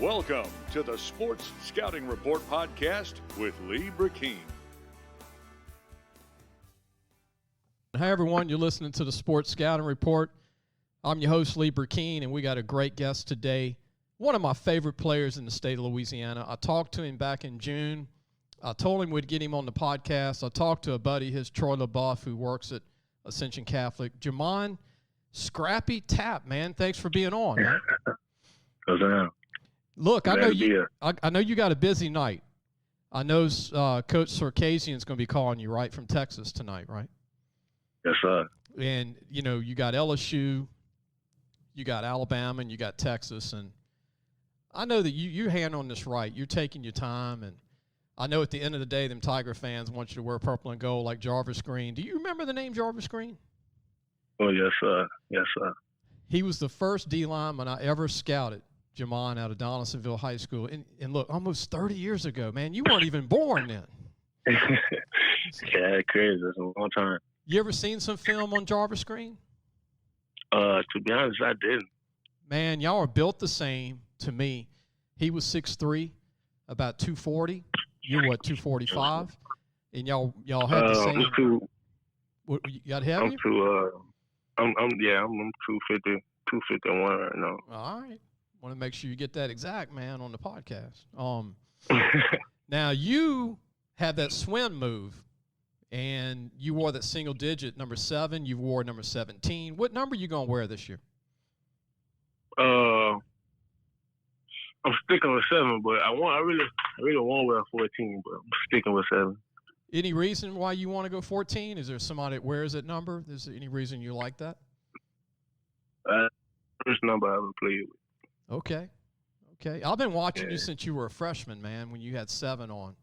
Welcome to the Sports Scouting Report podcast with Lee Brecheen. Hi, everyone. You're listening to the Sports Scouting Report. I'm your host, Lee Brecheen, and we got a great guest today. One of my favorite players in the state of Louisiana. I talked to him back in June. I told him we'd get him on the podcast. I talked to a buddy, his Troy LeBoeuf, who works at Ascension Catholic. J'mond Tapp, man. Thanks for being on. Man. What's up? Look, I know you got a busy night. I know Coach Sarkisian's going to be calling you, right, from Texas tonight, right? Yes, sir. And, you know, you got LSU, you got Alabama, and you got Texas. And I know that you're handling this right. You're taking your time. And I know at the end of the day, them Tiger fans want you to wear purple and gold like Jarvis Green. Do you remember the name Jarvis Green? Oh, yes, sir. Yes, sir. He was the first D-lineman I ever scouted. J'mond out of Donaldsonville High School. And look, almost 30 years ago, man. You weren't even born then. Yeah, crazy. That's a long time. You ever seen some film on Jarvis Green? To be honest, I didn't. Man, y'all are built the same to me. He was 6'3", about 240. You're what, 245? And y'all had the same. What, you got heavy? I'm 250, 251 right now. All right. Want to make sure you get that exact, man, on the podcast. Now, you had that swim move, and you wore that single digit, number 7. You wore number 17. What number are you going to wear this year? I'm sticking with 7, but I really want to wear 14, but I'm sticking with 7. Any reason why you want to go 14? Is there somebody that wears that number? Is there any reason you like that? First number I ever played with. Okay. I've been watching you since you were a freshman, man, when you had 7 on.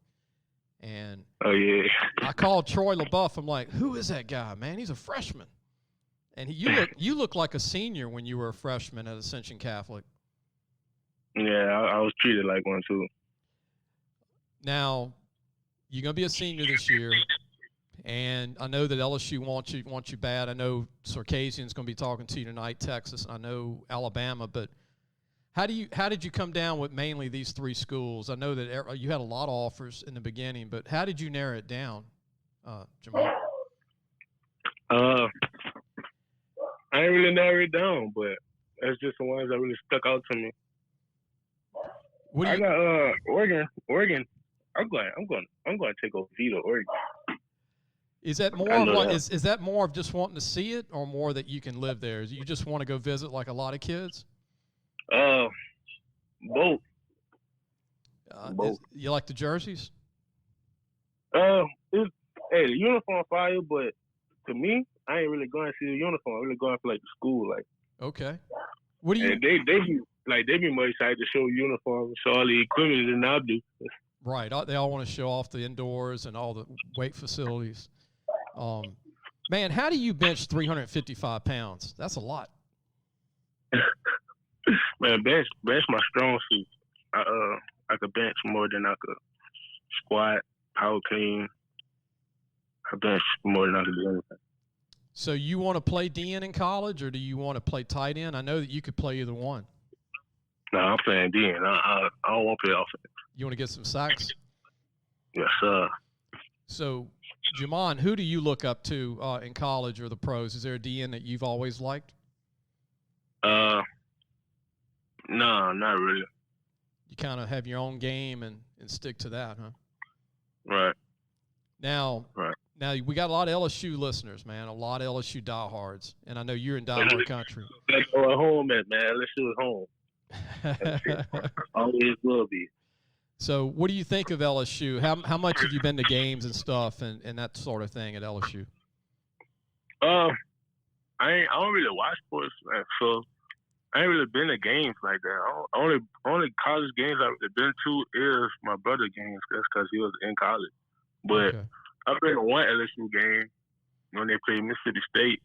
And oh, yeah. I called Troy LeBoeuf. I'm like, who is that guy, man? He's a freshman. And you look like a senior when you were a freshman at Ascension Catholic. Yeah, I was treated like one, too. Now, you're going to be a senior this year, and I know that LSU wants you bad. I know Sarkisian's going to be talking to you tonight, Texas, and I know Alabama, but how did you come down with mainly these 3 schools? I know that you had a lot of offers in the beginning, but how did you narrow it down, J'mond? I ain't really narrowed it down, but that's just the ones that really stuck out to me. I got Oregon. I'm going to take over Vito, Oregon. Is that more of like, is that more of just wanting to see it, or more that you can live there? You just want to go visit like a lot of kids? Both. Both. You like the jerseys? The uniform fire, but to me, I ain't really going to see the uniform. I'm really going for like the school, like. Okay. What do you? And they be more excited to show uniforms, show all the equipment than I do. Right. They all want to show off the indoors and all the weight facilities. Man, how do you bench 355 pounds? That's a lot. Man, bench my strong suit. I could bench more than I could squat, power clean. I bench more than I could do anything. So you want to play DN in college, or do you want to play tight end? I know that you could play either one. No, I'm playing DN. I don't want to play offense. You want to get some sacks? Yes, sir. So, J'mond, who do you look up to in college or the pros? Is there a DN that you've always liked? No, not really. You kind of have your own game and stick to that, huh? Right. Now, we got a lot of LSU listeners, man, a lot of LSU diehards, and I know you're in diehard country. That's where home at, man. LSU is home. Always will be. So what do you think of LSU? How much have you been to games and stuff and that sort of thing at LSU? I don't really watch sports, so I ain't really been to games like that. Only college games I've been to is my brother games. That's because he was in college. But I've been to one LSU game when they played Mississippi State.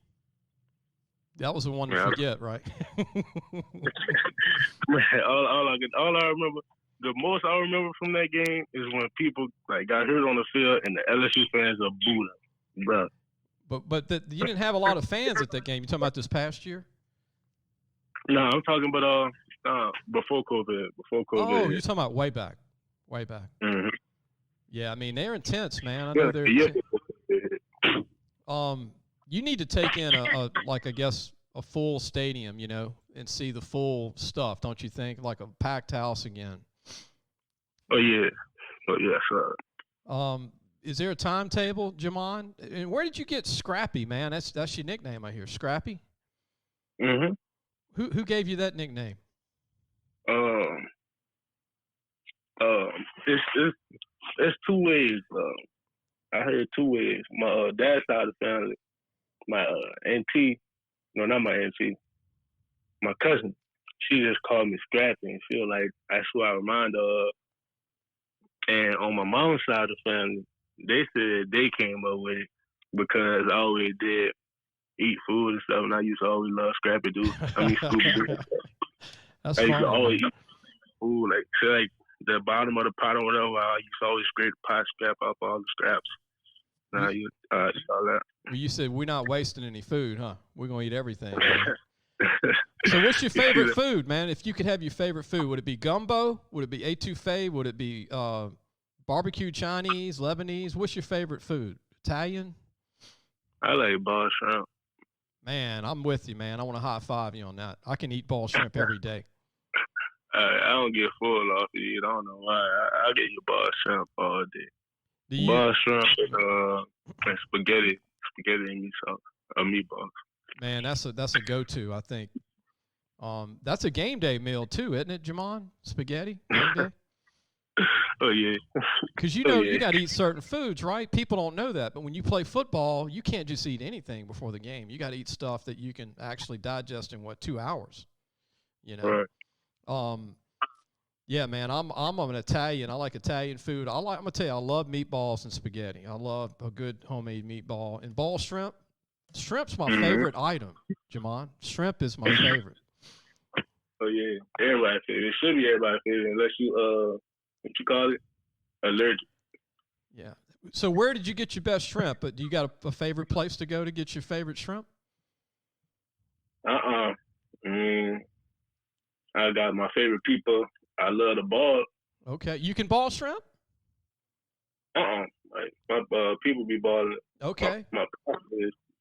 That was the one to forget, right? all I remember, the most I remember from that game is when people like got hurt on the field and the LSU fans are booing, bro. But you didn't have a lot of fans at that game. You talking about this past year? No, I'm talking about Before COVID. Oh, you're talking about way back. Mm-hmm. Yeah, I mean they're intense, man. I Yeah, know they're. You need to take in a full stadium, and see the full stuff, don't you think? Like a packed house again. Oh yeah, sure. Is there a timetable, J'mond? And where did you get Scrappy, man? That's your nickname, I hear. Scrappy? Mm-hmm. Who gave you that nickname? It's two ways. I heard two ways. My dad's side of the family, my auntie, no, not my auntie, my cousin. She just called me Scrappy and feel like that's who I remind her of. And on my mom's side of the family, they said they came up with it because I always did eat food and stuff, and I used to always love Scrappy Doo. Scooby-Doo. That's I used funny, to always eat food, like the bottom of the pot or whatever. I used to always scrape the pot, scrap up all the scraps. Now you all that. Well, you said we're not wasting any food, huh? We're gonna eat everything. So, what's your favorite food, man? If you could have your favorite food, would it be gumbo? Would it be etouffee? Would it be barbecue Chinese, Lebanese? What's your favorite food? Italian? I like ball shrimp. Man, I'm with you, man. I want to high five you on that. I can eat ball shrimp every day. I don't get full off of it. I don't know why. I get your ball shrimp all day. Ball shrimp and spaghetti and meatballs. Man, that's a go-to, I think. That's a game day meal too, isn't it, J'mond? Spaghetti game day. Oh yeah. Because you got to eat certain foods, right? People don't know that, but when you play football, you can't just eat anything before the game. You got to eat stuff that you can actually digest in 2 hours. Right. Yeah, man. I'm an Italian. I like Italian food. I'm gonna tell you, I love meatballs and spaghetti. I love a good homemade meatball and ball shrimp. Shrimp's my favorite item, J'mond. Shrimp is my favorite. Oh yeah, everybody's favorite. It should be everybody's favorite unless you what you call it, allergic. Yeah. So where did you get your best shrimp? But do you got a favorite place to go to get your favorite shrimp? I got my favorite people. I love the ball. Okay, you can ball shrimp? Like my people be balling. Okay. My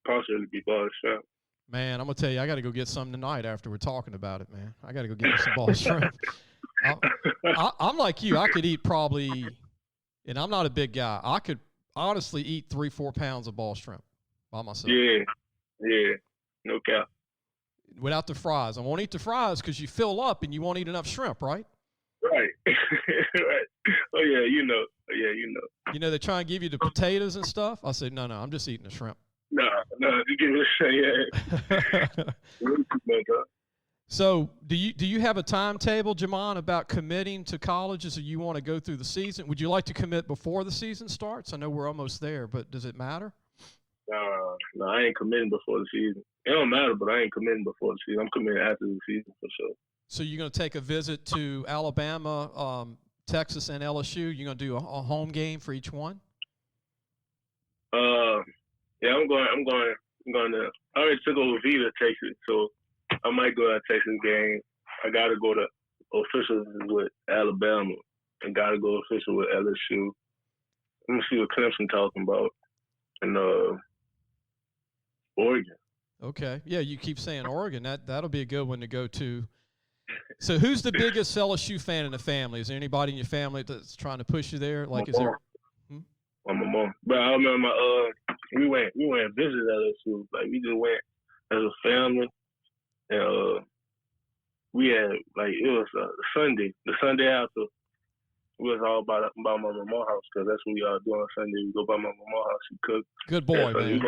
partially be balling shrimp. Man, I'm gonna tell you, I got to go get some tonight after we're talking about it, man. I got to go get me some ball shrimp. I'm like you. I could eat probably, and I'm not a big guy. I could honestly eat 3-4 pounds of ball shrimp by myself. Yeah, no cap. Without the fries, I won't eat the fries because you fill up and you won't eat enough shrimp, right? Right. Right. Oh yeah, you know. You know they try and give you the potatoes and stuff. I said no, I'm just eating the shrimp. No, you give it a shot. Yeah. So, do you have a timetable, J'mond, about committing to colleges, or you want to go through the season? Would you like to commit before the season starts? I know we're almost there, but does it matter? No, I ain't committing before the season. It don't matter, but I ain't committing before the season. I'm committing after the season for sure. So you're going to take a visit to Alabama, Texas, and LSU? You're going to do a home game for each one? Yeah, I'm going to. I already took over Vita Texas, so I might go to Texas game. I got to go to officials with Alabama and got to go official with LSU. Let me see what Clemson talking about in Oregon. Okay. Yeah, you keep saying Oregon. That'll be a good one to go to. So who's the biggest LSU fan in the family? Is there anybody in your family that's trying to push you there? Like, is there? My mom. But I remember we went and visited LSU. Like, we just went as a family. And we had, like, it was Sunday. The Sunday after, we was all by my mama's house because that's what we all do on Sunday. We go by my mama's house. She cook. Good boy, man.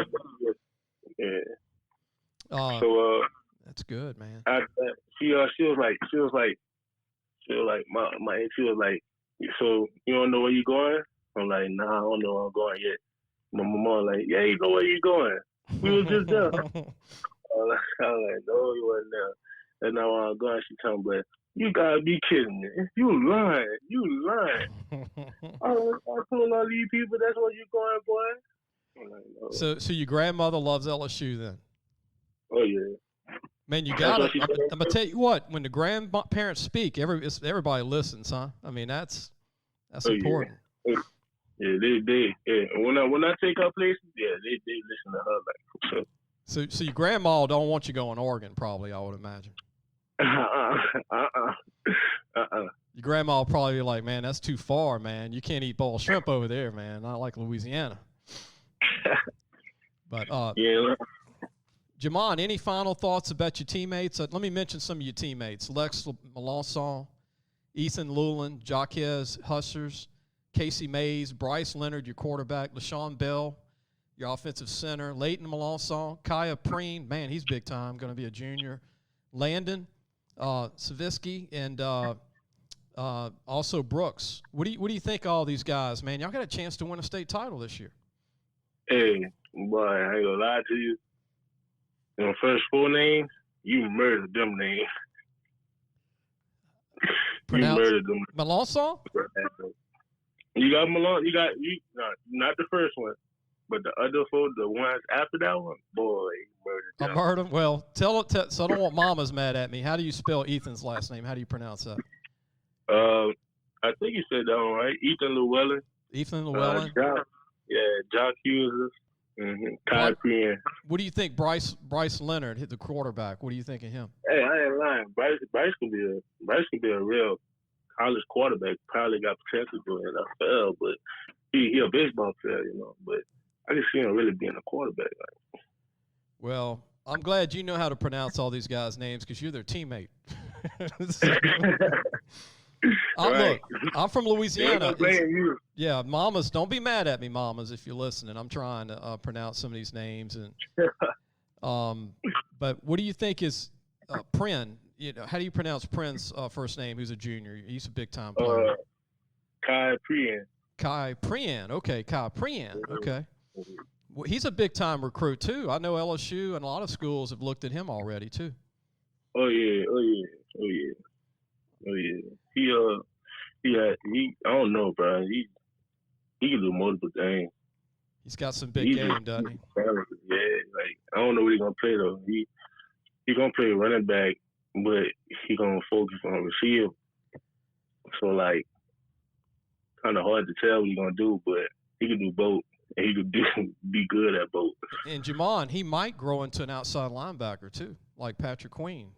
Yeah. So that's good, man. She was like, my aunt, she was like, so you don't know where you going? I'm like, nah, I don't know where I'm going yet. My mama like, yeah, you know where you going? We was just there. I was like, no, you wasn't there. That's not where I'm going. She told me, but you gotta be kidding me. You lying. I told all these people that's where you going, boy. I'm like, no. So your grandmother loves LSU then? Oh yeah. Man, you got it. I'm gonna tell you what. When the grandparents speak, everybody listens, huh? I mean, that's important. Yeah, they when I take her places, yeah, they listen to her like for sure. So your grandma don't want you going to Oregon, probably. I would imagine. Your grandma will probably be like, man, that's too far, man. You can't eat boiled shrimp over there, man. Not like Louisiana. But yeah. J'mond, any final thoughts about your teammates? Let me mention some of your teammates: Lex Milossaw, Ethan Lulin, Jaquez Hussers, Casey Mays, Bryce Leonard, your quarterback, LaShawn Bell, your offensive center, Leighton Milossaw, Khai Prean, man, he's big time, going to be a junior, Landon Savisky, and also Brooks. What do you think of all these guys, man? Y'all got a chance to win a state title this year. Hey, boy, I ain't gonna lie to you. The first 4 names, you murdered them names. You murdered them. Milossaw? You got Malone. You not the first one, but the other 4, the ones after that one, boy, you murdered them. I murdered them. Well, tell so I don't want Mama's mad at me. How do you spell Ethan's last name? How do you pronounce that? I think you said that one right. Ethan Llewellyn. Ethan Llewellyn. Jock Hughes. Khai Prean. What do you think Bryce Leonard hit the quarterback? What do you think of him? Hey, I ain't lying. Bryce could be a real college quarterback. Probably got potential to do NFL, but he a baseball player, you know. But I can see him really being a quarterback. Like. Well, I'm glad you know how to pronounce all these guys' names because you're their teammate. Look, I'm from Louisiana. Yeah, mamas, don't be mad at me, mamas, if you're listening. I'm trying to pronounce some of these names, and but what do you think is Prean? You know, how do you pronounce Prean's first name? Who's a junior? He's a big time player. Khai Prean. Khai Prean. Okay, Khai Prean. Okay. Well, he's a big time recruit too. I know LSU and a lot of schools have looked at him already too. Oh yeah. I don't know, bro. He can do multiple things. He's got some big game, doesn't he? Yeah, like I don't know what he's gonna play though. He gonna play running back, but he gonna focus on receiver. So like, kind of hard to tell what he's gonna do, but he can do both, and he could be good at both. And J'mond, he might grow into an outside linebacker too, like Patrick Queen.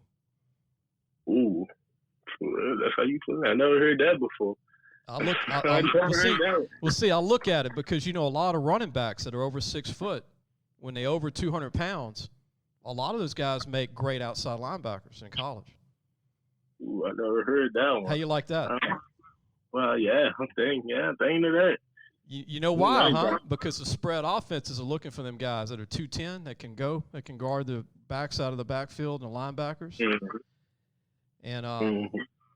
Ooh. That's how you put it. I never heard that before. I look at it because, you know, a lot of running backs that are over 6 foot, when they're over 200 pounds, a lot of those guys make great outside linebackers in college. Ooh, I never heard that one. How you like that? Well, yeah, I'm thinking of that. You know why, huh? Because the spread offenses are looking for them guys that are 210, that can guard the backside of the backfield and the linebackers. Mm-hmm. And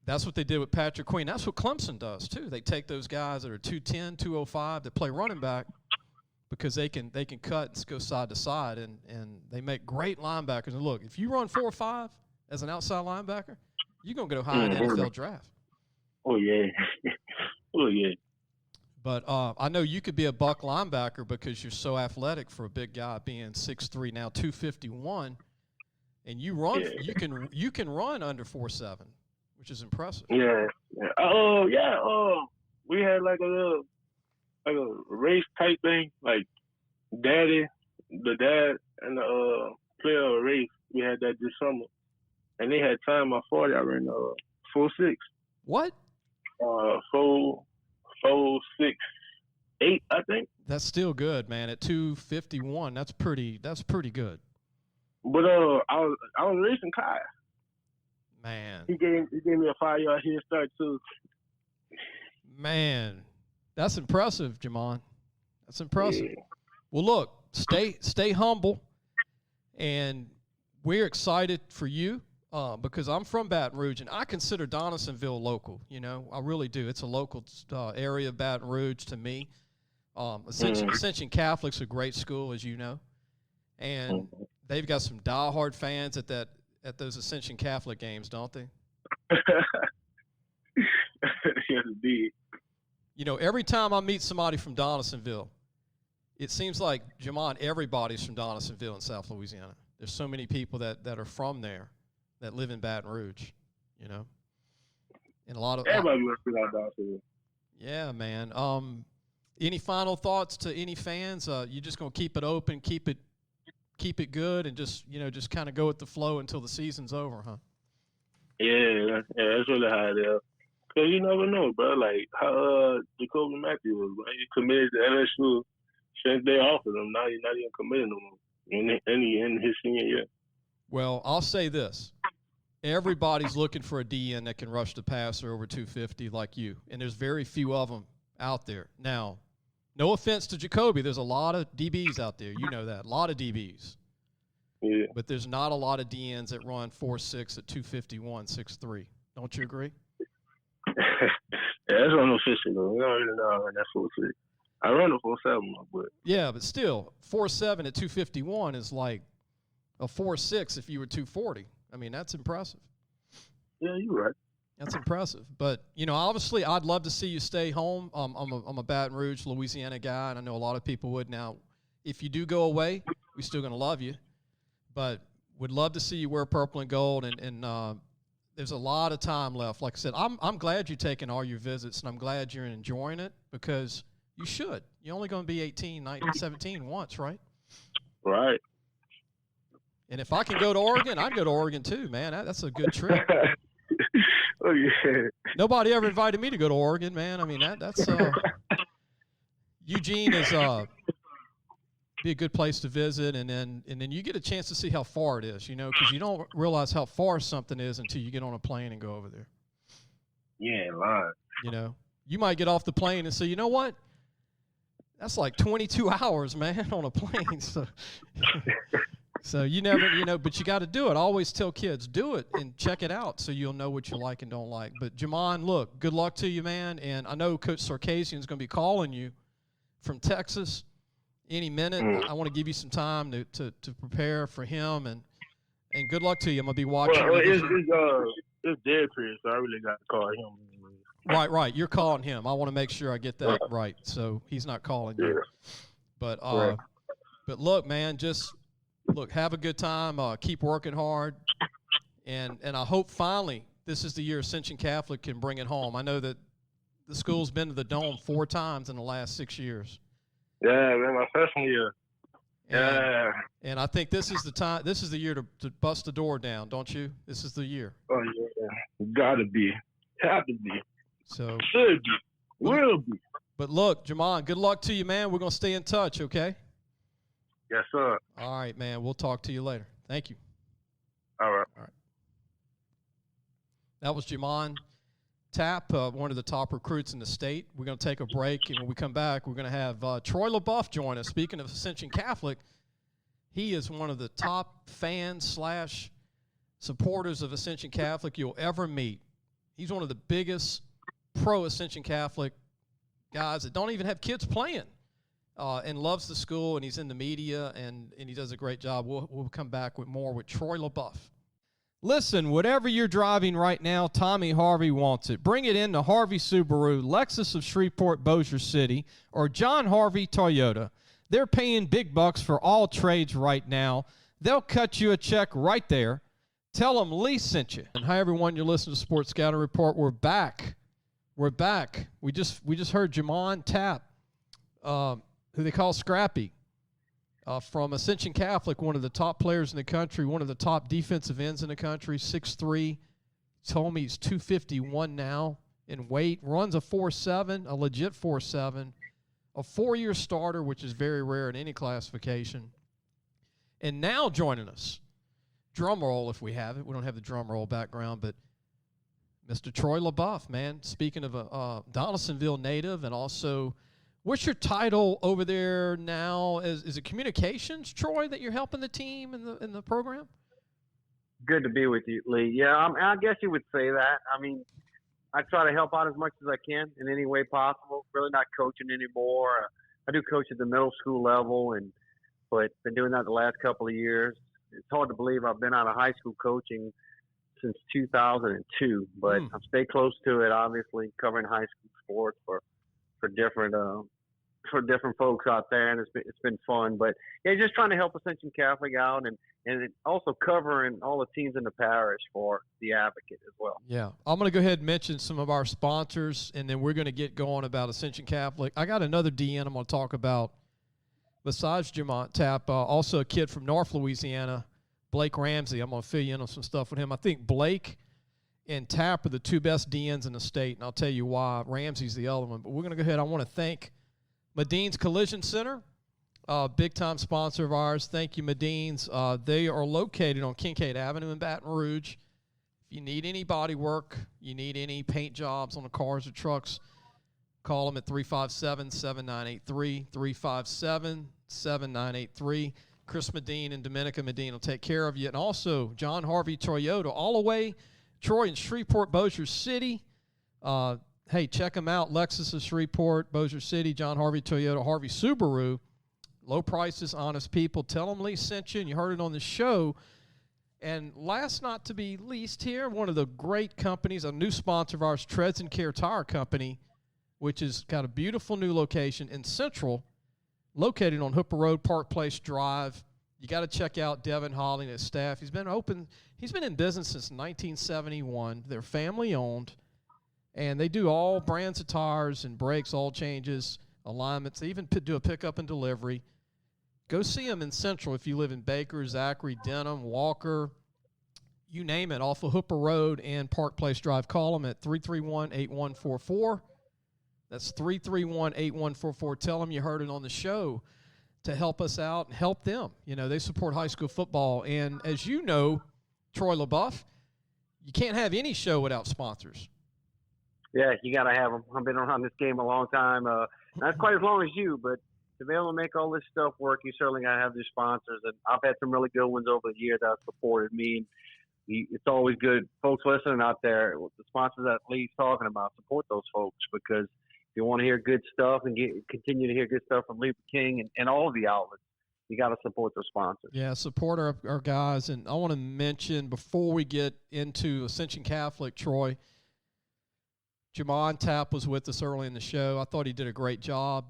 that's what they did with Patrick Queen. That's what Clemson does, too. They take those guys that are 210, 205 that play running back because they can cut and go side to side, and they make great linebackers. And, look, if you run 4.5 as an outside linebacker, you're going to go high in the NFL draft. Oh, yeah. But I know you could be a buck linebacker because you're so athletic for a big guy being 6'3", now 251. And you run, you can run under 4.7, which is impressive. Yeah. Oh yeah. We had like a race type thing, like the dad and the player of a race. We had that this summer, and they had time my 40. I ran 4.6. What? 4.6.8, I think. That's still good, man. At 251, that's pretty good. But I was racing Khai. Man. He gave me a 5-yard head start too. Man, that's impressive, J'mond. That's impressive. Yeah. Well, look, stay humble, and we're excited for you because I'm from Baton Rouge, and I consider Donaldsonville local. You know, I really do. It's a local area of Baton Rouge to me. Ascension Catholic's a great school, as you know, and they've got some diehard fans at those Ascension Catholic games, don't they? Yes, indeed. You know, every time I meet somebody from Donaldsonville, it seems like, J'mond, everybody's from Donaldsonville in South Louisiana. There's so many people that are from there that live in Baton Rouge, you know. And a lot of everybody wants to go down to. Yeah, man. Any final thoughts to any fans? You just gonna keep it open, keep it good, and just kind of go with the flow until the season's over, huh? Yeah, that's really how it is. Cause you never know, bro. Like how Jacoby Matthews was, man. He committed to LSU since they offered him. Now he's not even committed no more in his senior year. Well, I'll say this. Everybody's looking for a DN that can rush the passer over 250 like you, and there's very few of them out there. Now, no offense to Jacoby, there's a lot of DBs out there. You know that. A lot of DBs. Yeah. But there's not a lot of DNs that run 4.6 at 251, 6'3". Don't you agree? Yeah, that's unofficial, though. We don't really know how that's 4.6. I run a 4.7, but. Yeah, but still, 4.7 at 251 is like a 4.6 if you were 240. I mean, that's impressive. Yeah, you're right. That's impressive. But, obviously, I'd love to see you stay home. I'm a Baton Rouge, Louisiana guy, and I know a lot of people would. Now, if you do go away, we're still going to love you. But would love to see you wear purple and gold, and there's a lot of time left. Like I said, I'm glad you're taking all your visits, and I'm glad you're enjoying it because you should. You're only going to be 18, 19, 17 once, right? Right. And if I can go to Oregon, I'd go to Oregon too, man. That's a good trip. Oh, yeah. Nobody ever invited me to go to Oregon, man. I mean, that's Eugene is be a good place to visit, and then you get a chance to see how far it is, because you don't realize how far something is until you get on a plane and go over there. Yeah, lying. You might get off the plane and say, you know what? That's like 22 hours, man, on a plane. So you never, but you got to do it. I always tell kids, do it and check it out so you'll know what you like and don't like. But, J'mond, look, good luck to you, man. And I know Coach Sarkisian's going to be calling you from Texas any minute. I want to give you some time to prepare for him. And good luck to you. I'm going to be watching. Well, it's dead period, so I really got to call him. Right. You're calling him. I want to make sure I get that right. So he's not calling you. But look, man, look, have a good time. Keep working hard, and I hope finally this is the year Ascension Catholic can bring it home. I know that the school's been to the Dome 4 times in the last 6 years. Yeah, man, my freshman year. Yeah. And I think this is the time. This is the year to bust the door down, don't you? This is the year. Oh yeah, gotta be, have to be. So should be, will be. But look, J'mond, good luck to you, man. We're gonna stay in touch, okay? Yes, sir. All right, man. We'll talk to you later. Thank you. All right. That was J'mond Tapp, one of the top recruits in the state. We're going to take a break, and when we come back, we're going to have Troy LeBoeuf join us. Speaking of Ascension Catholic, he is one of the top fans / supporters of Ascension Catholic you'll ever meet. He's one of the biggest pro-Ascension Catholic guys that don't even have kids playing. And loves the school, and he's in the media, and he does a great job. We'll come back with more with Troy LeBoeuf. Listen, whatever you're driving right now, Tommy Harvey wants it. Bring it in to Harvey Subaru, Lexus of Shreveport, Bossier City, or John Harvey Toyota. They're paying big bucks for all trades right now. They'll cut you a check right there. Tell them Lee sent you. And hi, everyone. You're listening to Sports Scouting Report. We're back. We just heard J'mond Tapp, who they call Scrappy, from Ascension Catholic, one of the top players in the country, one of the top defensive ends in the country, 6'3". Told me he's 251 now in weight, runs a 4.7, a legit 4.7, a 4-year starter, which is very rare in any classification. And now joining us, drum roll if we have it. We don't have the drum roll background, but Mr. Troy LeBoeuf, man. Speaking of a Donaldsonville native, and also, what's your title over there now? Is it communications, Troy, that you're helping the team in the program? Good to be with you, Lee. Yeah, I guess you would say that. I mean, I try to help out as much as I can in any way possible. Really not coaching anymore. I do coach at the middle school level, but been doing that the last couple of years. It's hard to believe I've been out of high school coaching since 2002, but I've stayed close to it, obviously, covering high school sports for different for different folks out there, and it's been fun. But yeah, just trying to help Ascension Catholic out, and also covering all the teams in the parish for the Advocate as well. Yeah, I'm going to go ahead and mention some of our sponsors, and then we're going to get going about Ascension Catholic. I got another DN I'm going to talk about besides J'mond Tapp, also a kid from North Louisiana, Blake Ramsey. I'm going to fill you in on some stuff with him. I think Blake and Tapp are the two best DNs in the state, and I'll tell you why. Ramsey's the other one. But we're going to go ahead. I want to thank Medine's Collision Center, big-time sponsor of ours. Thank you, Medine's. They are located on Kincaid Avenue in Baton Rouge. If you need any body work, you need any paint jobs on the cars or trucks, call them at 357-7983, 357-7983. Chris Medine and Dominica Medine will take care of you. And also, John Harvey Toyota, all the way Troy and Shreveport, Bossier City. Hey, check them out. Lexus of Shreveport, Bossier City, John Harvey Toyota, Harvey Subaru. Low prices, honest people. Tell them Lee sent you, and you heard it on the show. And last not to be least here, one of the great companies, a new sponsor of ours, Treads and Care Tire Company, which has got a beautiful new location in Central, located on Hooper Road, Park Place Drive. You got to check out Devin Holly and his staff. He's been in business since 1971. They're family-owned, and they do all brands of tires and brakes, oil changes, alignments. They even do a pickup and delivery. Go see them in Central if you live in Baker, Zachary, Denham, Walker, you name it, off of Hooper Road and Park Place Drive. Call them at 331-8144. That's 331-8144. Tell them you heard it on the show to help us out and help them. You know, they support high school football. And as you know, Troy LeBoeuf, you can't have any show without sponsors. Yeah, you got to have them. I've been around this game a long time. Not quite as long as you, but to be able to make all this stuff work, you certainly got to have your sponsors. And I've had some really good ones over the years that have supported me. It's always good. Folks listening out there, the sponsors that Lee's talking about, support those folks, because if you want to hear good stuff and continue to hear good stuff from Lee King and all of the outlets, you got to support those sponsors. Yeah, support our guys. And I want to mention, before we get into Ascension Catholic, Troy, J'mond Tapp was with us early in the show. I thought he did a great job.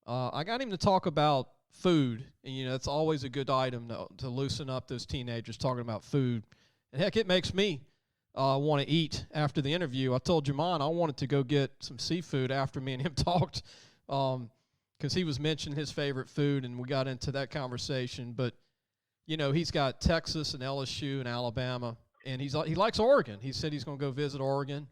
I got him to talk about food, and, you know, it's always a good item to loosen up those teenagers talking about food. And, heck, it makes me want to eat after the interview. I told J'mond I wanted to go get some seafood after me and him talked, because he was mentioning his favorite food, and we got into that conversation. But, you know, he's got Texas and LSU and Alabama, and he likes Oregon. He said he's going to go visit Oregon.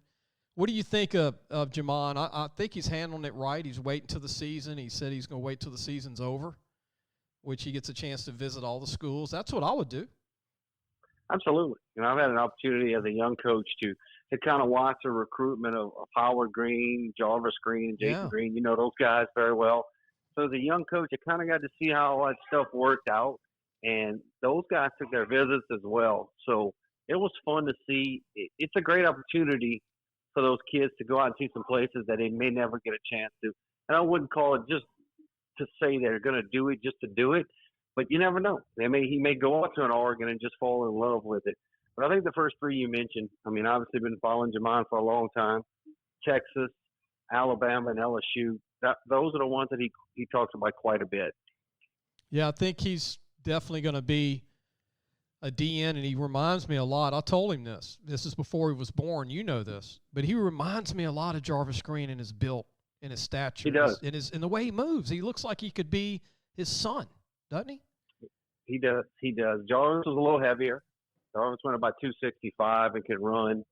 What do you think of J'mond? I think he's handling it right. He's waiting till the season. He said he's going to wait till the season's over, which he gets a chance to visit all the schools. That's what I would do. Absolutely. You know, I've had an opportunity as a young coach to kind of watch the recruitment of Howard Green, Jarvis Green, and Jason Green. You know those guys very well. So as a young coach, I kind of got to see how all that stuff worked out, and those guys took their visits as well. So it was fun to see. It's a great opportunity for those kids to go out and see some places that they may never get a chance to. And I wouldn't call it just to say they're going to do it just to do it, but you never know. He may go out to an Oregon and just fall in love with it. But I think the first three you mentioned, I mean, obviously been following J'mond for a long time. Texas, Alabama, and LSU, those are the ones that he talks about quite a bit. Yeah, I think he's definitely going to be a DN, and he reminds me a lot. I told him this. This is before he was born. You know this. But he reminds me a lot of Jarvis Green in his build, in his stature. He does. In the way he moves. He looks like he could be his son, doesn't he? He does. Jarvis was a little heavier. Jarvis went about 265 and could run.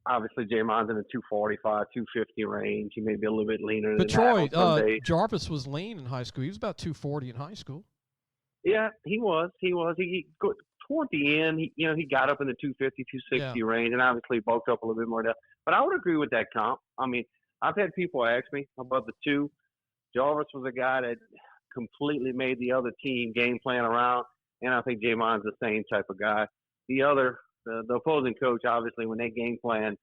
Obviously, J'mond's in the 245, 250 range. He may be a little bit leaner but than Troy, that. Jarvis was lean in high school. He was about 240 in high school. Yeah, he was. Toward the end, he got up in the 250, 260 range, and obviously bulked up a little bit more there. But I would agree with that comp. I mean, I've had people ask me about the two. Jarvis was a guy that completely made the other team game plan around, and I think J'mond's the same type of guy. The opposing coach, obviously, when they game plan,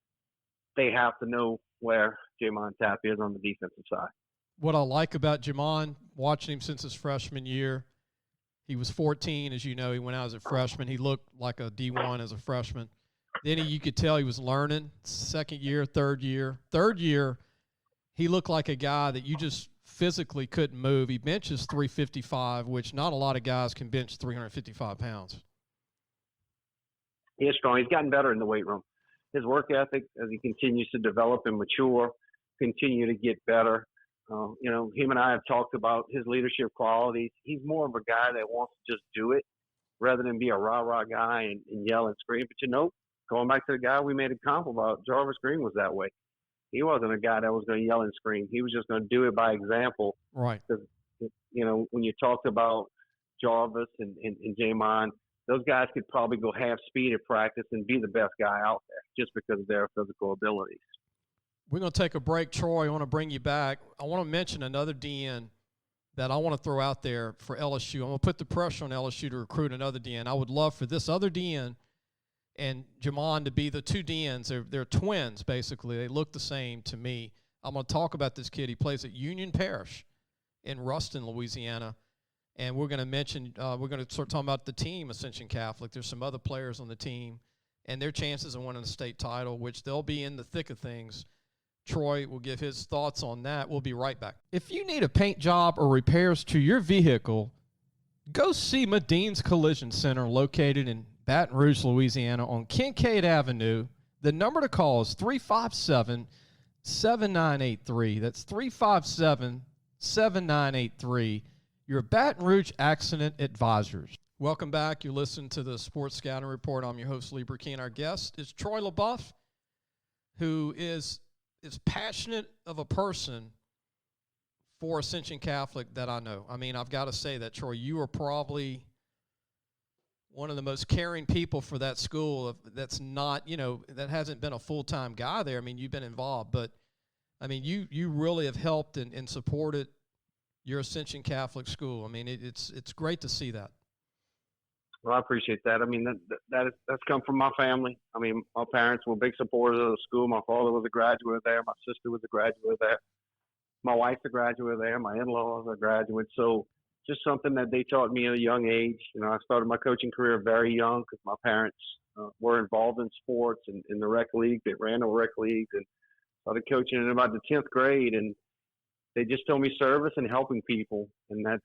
they have to know where J'mond Tapp is on the defensive side. What I like about J'mond, watching him since his freshman year, he was 14, as you know. He went out as a freshman. He looked like a D1 as a freshman. Then you could tell he was learning. Second year, third year. Third year, he looked like a guy that you just physically couldn't move. He benches 355, which not a lot of guys can bench 355 pounds. He's strong. He's gotten better in the weight room. His work ethic, as he continues to develop and mature, continue to get better. Him and I have talked about his leadership qualities. He's more of a guy that wants to just do it rather than be a rah-rah guy and yell and scream. But, going back to the guy we made a comment about, Jarvis Green was that way. He wasn't a guy that was going to yell and scream. He was just going to do it by example. Right. Because, when you talked about Jarvis and J'mond, those guys could probably go half speed at practice and be the best guy out there just because of their physical abilities. We're going to take a break, Troy. I want to bring you back. I want to mention another DN that I want to throw out there for LSU. I'm going to put the pressure on LSU to recruit another DN. I would love for this other DN and J'mond to be the two DNs. They're twins, basically. They look the same to me. I'm going to talk about this kid. He plays at Union Parish in Ruston, Louisiana. And we're going to mention, we're going to start talking about the team, Ascension Catholic. There's some other players on the team and their chances of winning the state title, which they'll be in the thick of things. Troy will give his thoughts on that. We'll be right back. If you need a paint job or repairs to your vehicle, go see Medine's Collision Center located in Baton Rouge, Louisiana on Kincaid Avenue. The number to call is 357-7983. That's 357-7983. Your Baton Rouge Accident Advisors. Welcome back. You're listening to the Sports Scouting Report. I'm your host, Lee Brecheen. Our guest is Troy LeBoeuf, who is as passionate of a person for Ascension Catholic that I know. I mean, I've got to say that, Troy, you are probably one of the most caring people for that school that's not, that hasn't been a full-time guy there. I mean, you've been involved, but, I mean, you really have helped and supported your Ascension Catholic school. I mean, it's great to see that. Well, I appreciate that. I mean, that's come from my family. I mean, my parents were big supporters of the school. My father was a graduate there. My sister was a graduate there. My wife's a graduate there. My in-laws are graduates. So just something that they taught me at a young age. I started my coaching career very young because my parents were involved in sports and in the rec league. They ran the rec leagues and started coaching in about the 10th grade. And they just told me service and helping people. And that's,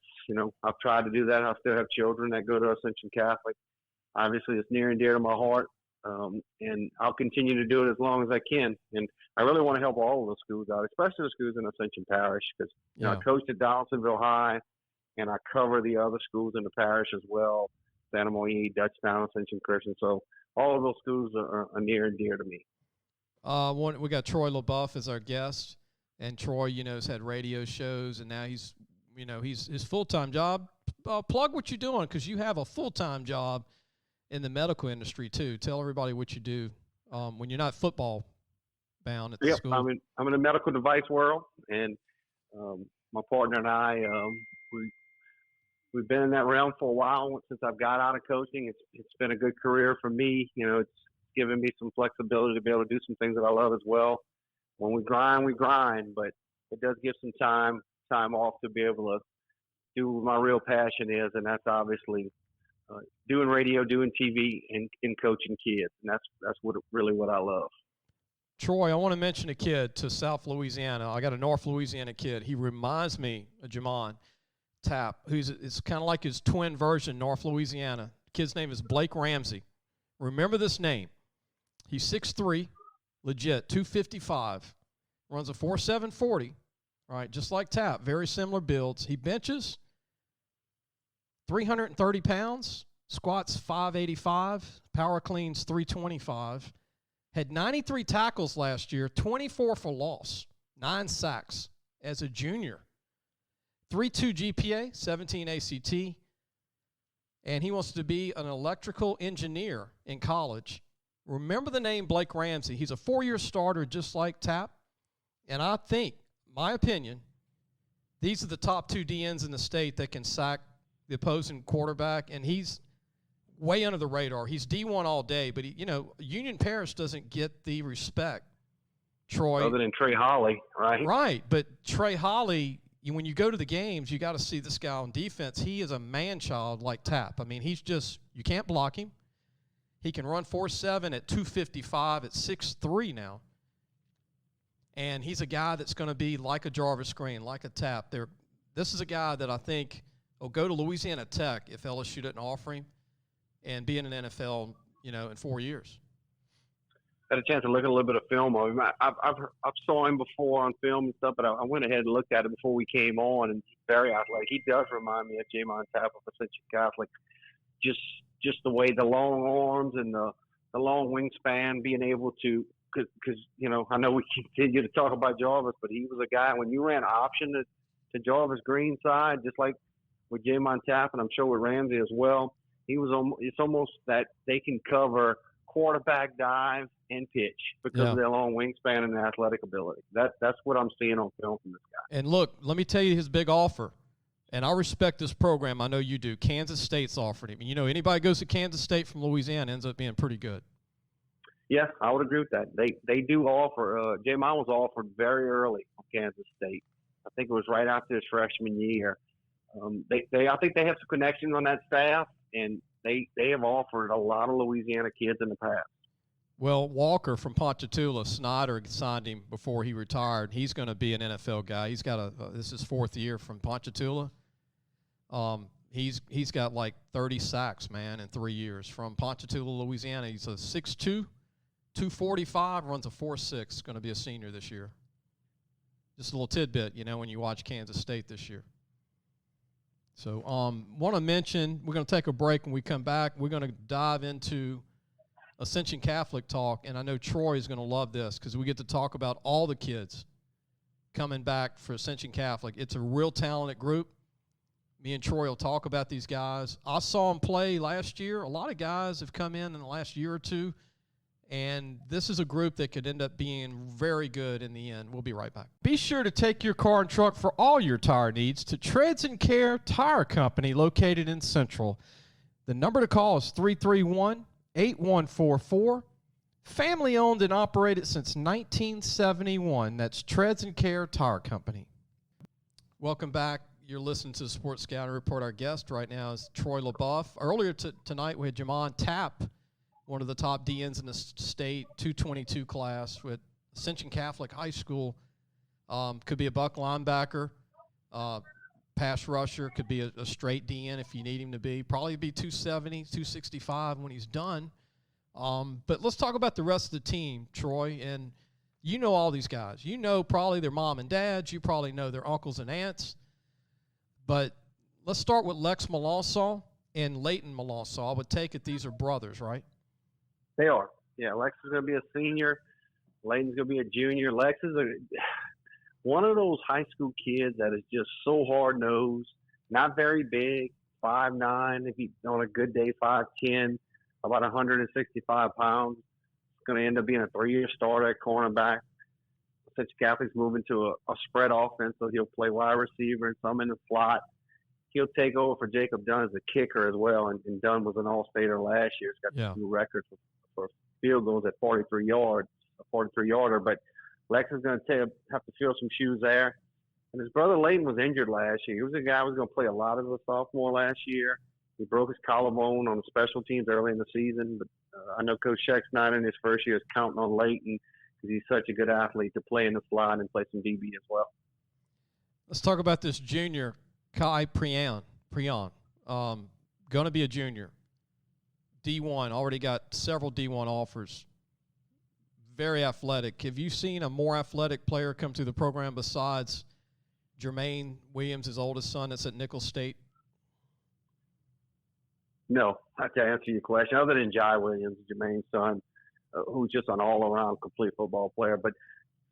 I've tried to do that. I still have children that go to Ascension Catholic. Obviously, it's near and dear to my heart. And I'll continue to do it as long as I can. And I really want to help all of the schools out, especially the schools in Ascension Parish, because I coached at Donaldsonville High, and I cover the other schools in the parish as well, Santa Moline, Dutchtown, Ascension Christian. So all of those schools are near and dear to me. We got Troy LeBoeuf as our guest. And Troy, has had radio shows, and now he's his full-time job. Plug what you're doing, because you have a full-time job in the medical industry too. Tell everybody what you do when you're not football bound at the school. I'm in the medical device world, and my partner and I, we've been in that realm for a while since I've got out of coaching. It's been a good career for me. It's given me some flexibility to be able to do some things that I love as well. When we grind, but it does give some time off to be able to do what my real passion is, and that's obviously doing radio, doing TV, and coaching kids, and that's really what I love. Troy, I want to mention a kid to South Louisiana. I got a North Louisiana kid. He reminds me of J'mond Tapp, it's kind of like his twin version, North Louisiana. The kid's name is Blake Ramsey. Remember this name. He's 6'3", legit, 255, runs a 4.740, right, just like Tapp, very similar builds. He benches 330 pounds, squats 585, power cleans 325, had 93 tackles last year, 24 for loss, 9 sacks as a junior, 3.2 GPA, 17 ACT, and he wants to be an electrical engineer in college. Remember the name Blake Ramsey. He's a 4-year starter just like Tapp. And I think, my opinion, these are the top 2 DNs in the state that can sack the opposing quarterback. And he's way under the radar. He's D1 all day. But, Union Parish doesn't get the respect, Troy. Other than Trey Holly, right? Right. But Trey Holly, when you go to the games, you got to see this guy on defense. He is a man-child like Tapp. I mean, he's just – you can't block him. He can run 4.7 at 255 at 6'3 now. And he's a guy that's going to be like a Jarvis Green, like a Tapp. This is a guy that I think will go to Louisiana Tech if LSU doesn't offer him and be in an NFL, in 4 years. Had a chance to look at a little bit of film of him. I've saw him before on film and stuff, but I went ahead and looked at it before we came on, and he's very athletic. He does remind me of J'mond Tapp of Ascension Catholic. Just the way the long arms and the long wingspan, being able to, because I know we continue to talk about Jarvis, but he was a guy when you ran option to Jarvis Green side, just like with J'mond Tapp, and I'm sure with Ramsey as well. It's almost that they can cover quarterback, dive, and pitch because of their long wingspan and their athletic ability. That's what I'm seeing on film from this guy. And look, let me tell you his big offer. And I respect this program. I know you do. Kansas State's offered him. Anybody goes to Kansas State from Louisiana ends up being pretty good. Yeah, I would agree with that. They do offer. J'mond was offered very early from Kansas State. I think it was right after his freshman year. I think they have some connections on that staff, and they have offered a lot of Louisiana kids in the past. Well, Walker from Ponchatoula, Snyder signed him before he retired. He's going to be an NFL guy. He's got this is 4th year from Ponchatoula. He's got like 30 sacks, man, in 3 years from Ponchatoula, Louisiana. He's a 6'2", 245, runs a 4.6. Going to be a senior this year. Just a little tidbit, when you watch Kansas State this year. So, want to mention, we're going to take a break. When we come back, we're going to dive into Ascension Catholic talk, and I know Troy is going to love this because we get to talk about all the kids coming back for Ascension Catholic. It's a real talented group. Me and Troy will talk about these guys. I saw them play last year. A lot of guys have come in the last year or two, and this is a group that could end up being very good in the end. We'll be right back. Be sure to take your car and truck for all your tire needs to Treads and Care Tire Company located in Central. The number to call is 331-8144. Family owned and operated since 1971. That's Treads and Care Tire Company. Welcome back. You're listening to the Sports Scouting Report. Our guest right now is Troy LeBoeuf. Earlier tonight, we had J'mond Tapp, one of the top DNs in the state, 222 class with Ascension Catholic High School. Could be a buck linebacker, pass rusher, could be a straight DN if you need him to be. Probably be 270, 265 when he's done. But let's talk about the rest of the team, Troy. And you know all these guys. You know probably their mom and dads. You probably know their uncles and aunts. But let's start with Lex Milossaw and Leighton Milossaw. I would take it these are brothers, right? They are. Yeah, Lex is going to be a senior. Leighton's going to be a junior. Lex is one of those high school kids that is just so hard-nosed, not very big, 5'9", if he's on a good day, 5'10", about 165 pounds. He's going to end up being a 3-year starter at cornerback. Ascension Catholic's moving to a spread offense, so he'll play wide receiver and some in the slot. He'll take over for Jacob Dunn as a kicker as well, and Dunn was an All-Stater last year. He's got the new record for field goals at 43 yards, a 43-yarder. But Lex is going to have to fill some shoes there. And his brother Leighton was injured last year. He was a guy who was going to play a lot as a sophomore last year. He broke his collarbone on the special teams early in the season. But I know Coach Scheck-Snyder in his first year is counting on Leighton because he's such a good athlete to play in the slot and play some DB as well. Let's talk about this junior, Khai Prean. Going to be a junior. D1, already got several D1 offers. Very athletic. Have you seen a more athletic player come through the program besides Jermaine Williams, his oldest son, that's at Nicholls State? No, I have to answer your question. Other than Jai Williams, Jermaine's son, who's just an all-around complete football player, but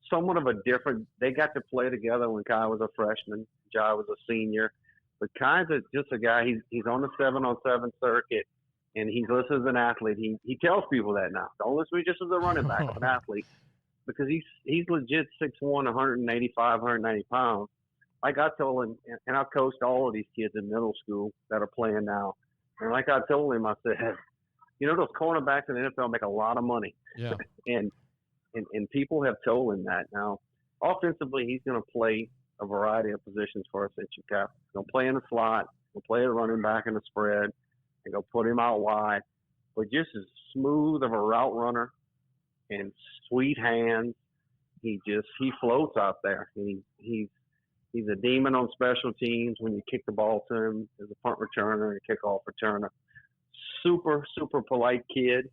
somewhat of a different. They got to play together when Khai was a freshman. Jai was a senior. But Khai's just a guy. He's on the 7-on-7 circuit, and he's listed as an athlete. He tells people that now. Don't listen to me just as a running back. I'm an athlete because he's legit 6'1", 185, 190 pounds. Like I told him, and I've coached all of these kids in middle school that are playing now. And like I told him, I said, those cornerbacks in the NFL make a lot of money. Yeah. and people have told him that. Now, offensively, he's going to play a variety of positions for Ascension Catholic. He's going to play in the slot. He'll play a running back in the spread and go put him out wide. But just as smooth of a route runner and sweet hands. he floats out there. He's a demon on special teams when you kick the ball to him as a punt returner and a kickoff returner. Super, super polite kid.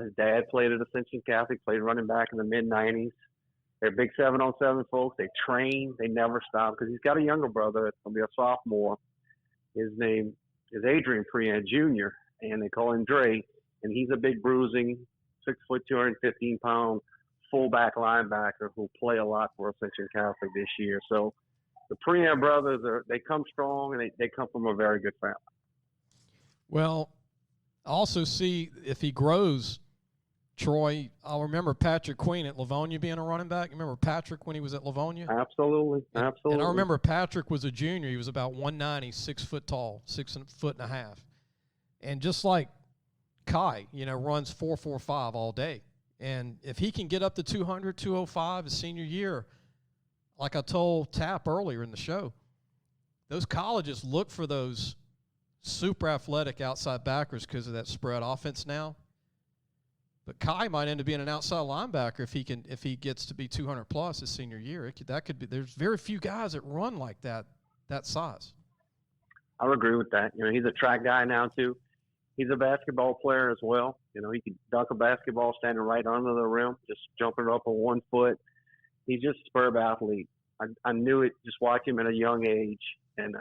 His dad played at Ascension Catholic, played running back in the mid-'90s. They're big 7-on-7 folks. They train. They never stop because he's got a younger brother that's going to be a sophomore. His name is Adrian Prean Jr., and they call him Dre. And he's a big bruising, 6 foot, 215-pound fullback linebacker who'll play a lot for Ascension Catholic this year. So the Prean brothers, they come strong, and they come from a very good family. Well, I also see if he grows, Troy, I'll remember Patrick Queen at Livonia being a running back. You remember Patrick when he was at Livonia? Absolutely. And I remember Patrick was a junior. He was about 190, 6 foot tall, 6 foot and a half. And just like Khai, runs 4.45 all day. And if he can get up to 200, 205 his senior year, like I told Tapp earlier in the show, those colleges look for those super athletic outside backers because of that spread offense now. But Khai might end up being an outside linebacker if he gets to be 200 plus his senior year. That could be. There's very few guys that run like that size. I would agree with that. He's a track guy now too. He's a basketball player as well. He could dunk a basketball standing right under the rim, just jumping up on 1 foot. He's just a superb athlete. I knew it just watching him at a young age. And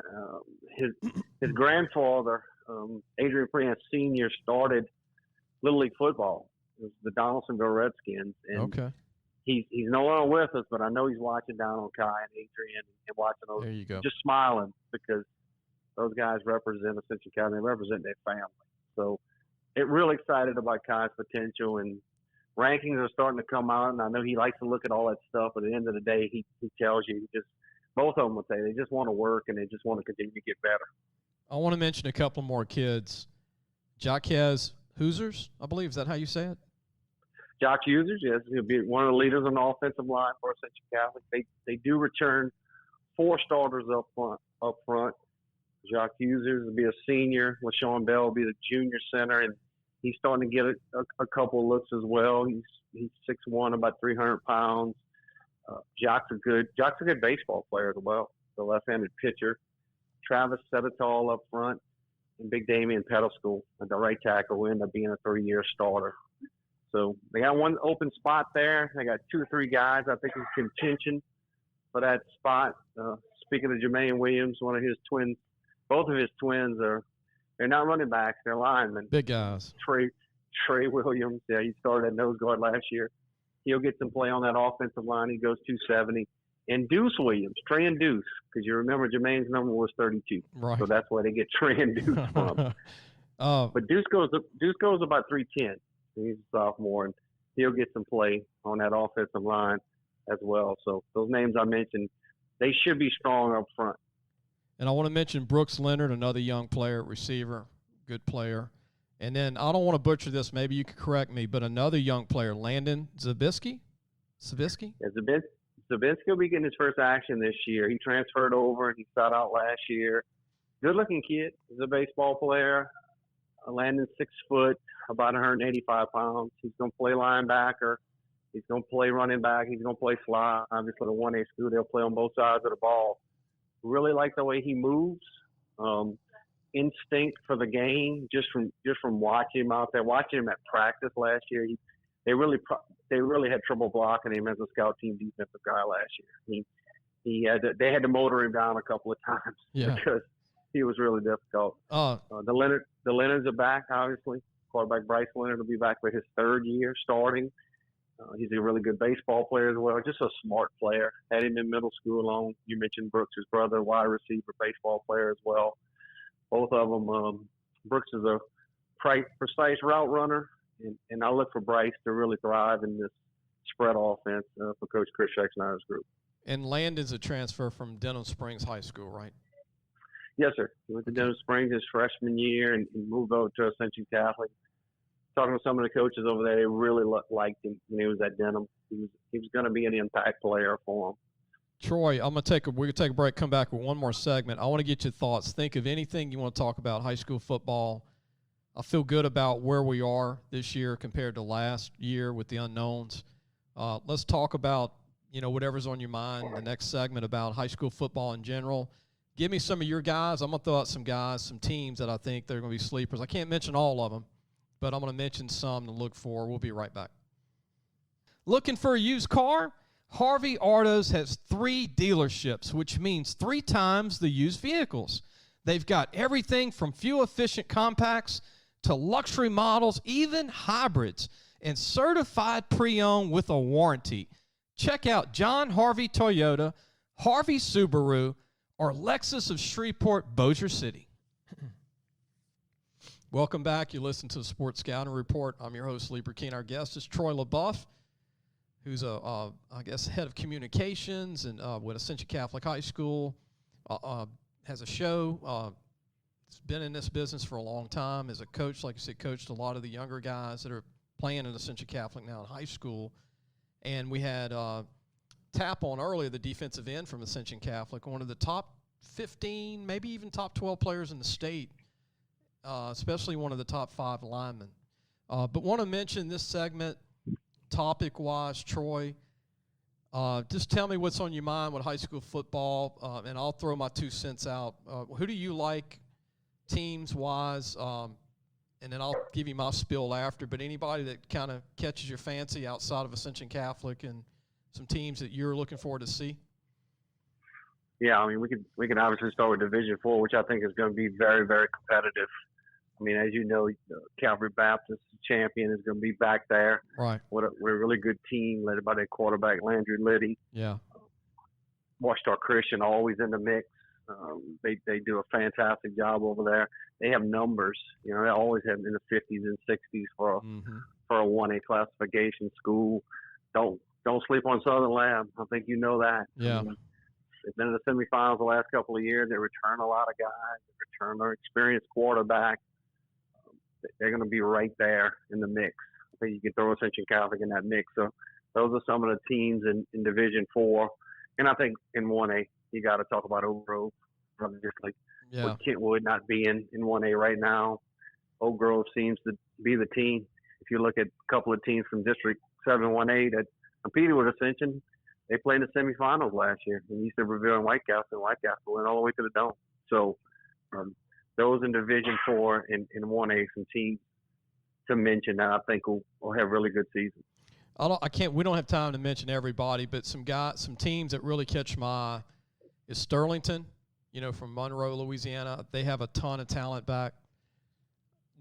his grandfather, Adrian Prean Sr., started Little League football. It was the Donaldsonville Redskins. And okay. He's no longer with us, but I know he's watching down on Khai and Adrian and watching those. There you go. Just smiling because those guys represent Ascension County. They represent their family. So it really excited about Khai's potential, and rankings are starting to come out, and I know he likes to look at all that stuff, but at the end of the day, he tells you both of them would say they just want to work and they just want to continue to get better. I want to mention a couple more kids. Jaquez Hoosers, I believe. Is that how you say it? Jock Users, yes. He'll be one of the leaders on the offensive line for Ascension Catholic. They do return 4 starters up front. Jock Users will be a senior. LaShawn Bell will be the junior center, and he's starting to get a couple of looks as well. He's 6'1", about 300 pounds. Jock's a good baseball player as well. The left-handed pitcher. Travis Setitall up front, and Big Damian Pedestal at the right tackle will end up being a 3-year starter. So they got one open spot there. They got 2 or 3 guys I think in contention for that spot. Speaking of Jermaine Williams, one of his twins, both of his twins they're not running backs, they're linemen. Big guys. Trey Williams, yeah, he started at nose guard last year. He'll get some play on that offensive line. He goes 270. And Deuce Williams, Trey and Deuce, because you remember Jermaine's number was 32. Right. So that's where they get Trey and Deuce from. But Deuce goes about 310. He's a sophomore, and he'll get some play on that offensive line as well. So those names I mentioned, they should be strong up front. And I want to mention Brooks Leonard, another young player, receiver, good player. And then I don't want to butcher this. Maybe you could correct me, but another young player, Landon Zabisky? Yeah, Zabisky will be getting his first action this year. He transferred over, and he sat out last year. Good-looking kid. He's a baseball player. Landon's 6 foot, about 185 pounds. He's going to play linebacker. He's going to play running back. He's going to play fly. Obviously, the 1A school, they'll play on both sides of the ball. Really like the way he moves. Instinct for the game, just from watching him out there, watching him at practice last year. They really had trouble blocking him as a scout team defensive guy last year. They had to motor him down a couple of times because he was really difficult. The Leonards are back, obviously. Quarterback Bryce Leonard will be back for his 3rd year starting. He's a really good baseball player as well. Just a smart player. Had him in middle school alone. You mentioned Brooks' brother, wide receiver, baseball player as well. Both of them. Brooks is a precise route runner, and I look for Bryce to really thrive in this spread offense for Coach Chris Schexnayer's group. And Landon's a transfer from Denham Springs High School, right? Yes, sir. He went to Denham Springs his freshman year and moved over to Ascension Catholic. Talking to some of the coaches over there, they really liked him when he was at Denham. He was going to be an impact player for them. Troy, we're going to take a break, come back with one more segment. I want to get your thoughts. Think of anything you want to talk about high school football. I feel good about where we are this year compared to last year with the unknowns. Let's talk about, whatever's on your mind, the next segment about high school football in general. Give me some of your guys. I'm going to throw out some guys, some teams that I think they're going to be sleepers. I can't mention all of them, but I'm going to mention some to look for. We'll be right back. Looking for a used car? Harvey Autos has 3 dealerships, which means 3 times the used vehicles. They've got everything from fuel-efficient compacts to luxury models, even hybrids, and certified pre-owned with a warranty. Check out John Harvey Toyota, Harvey Subaru, or Lexus of Shreveport, Bossier City. Welcome back. You listen to the Sports Scouting Report. I'm your host, Lee Brecheen. Our guest is Troy LeBoeuf, who's head of communications and with Ascension Catholic High School. Has a show. He's been in this business for a long time. As a coach, like I said, coached a lot of the younger guys that are playing at Ascension Catholic now in high school. And we had Tapp on earlier, the defensive end from Ascension Catholic, one of the top 15, maybe even top 12 players in the state, especially one of the top 5 linemen. But want to mention this segment, topic-wise, Troy. Just tell me what's on your mind with high school football, and I'll throw my 2 cents out. Who do you like teams-wise? And then I'll give you my spiel after. But anybody that kind of catches your fancy outside of Ascension Catholic and some teams that you're looking forward to see? Yeah, I mean, we can obviously start with Division IV, which I think is going to be very, very competitive. I mean, as you know, Calvary Baptist champion is going to be back there. Right. We're a really good team led by their quarterback, Landry Liddy. Yeah. Washita Christian always in the mix. They do a fantastic job over there. They have numbers. They always have in the 50s and 60s for a 1A classification school. Don't sleep on Southern Lab. I think you know that. Yeah. They've been in the semifinals the last couple of years. They return a lot of guys. They return their experienced quarterback. They're going to be right there in the mix. I think you can throw Ascension Catholic in that mix. So those are some of the teams in Division IV. And I think in 1A, you got to talk about Oak Grove. Obviously, with Kentwood not being in 1A right now, Oak Grove seems to be the team. If you look at a couple of teams from District 7 1A that competed with Ascension, they played in the semifinals last year in East Riverville and White Castle went all the way to the Dome. So those in Division IV and 1A, some teams to mention that I think will have really good seasons. We don't have time to mention everybody, but some teams that really catch my eye is Sterlington, from Monroe, Louisiana. They have a ton of talent back.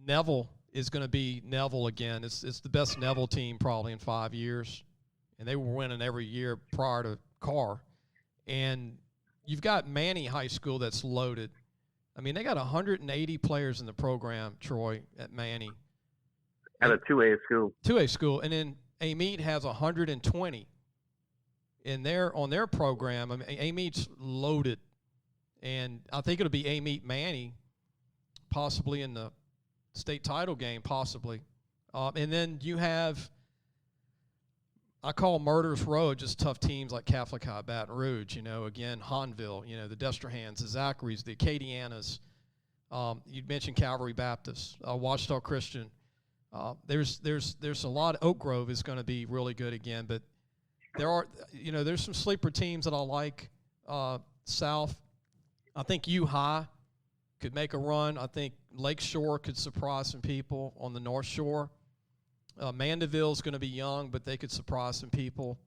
Neville is going to be Neville again. It's the best Neville team probably in 5 years, and they were winning every year prior to Carr. And you've got Manny High School that's loaded. I mean, they got 180 players in the program, Troy, at Manny. At a 2A school. 2A school, and then Amite has 120 on their program. I mean, Amite's loaded, and I think it'll be Amite Manny, possibly in the state title game, possibly. And then you have, I call Murderers Row just tough teams like Catholic High, Baton Rouge, again, Hahnville, the Destrahans, the Zacharys, the Acadianas. You mentioned Calvary Baptist, Washita Christian. There's a lot. Oak Grove is going to be really good again, but there's some sleeper teams that I like. South, I think High could make a run. I think Lakeshore could surprise some people on the North Shore. Mandeville's going to be young, but they could surprise some people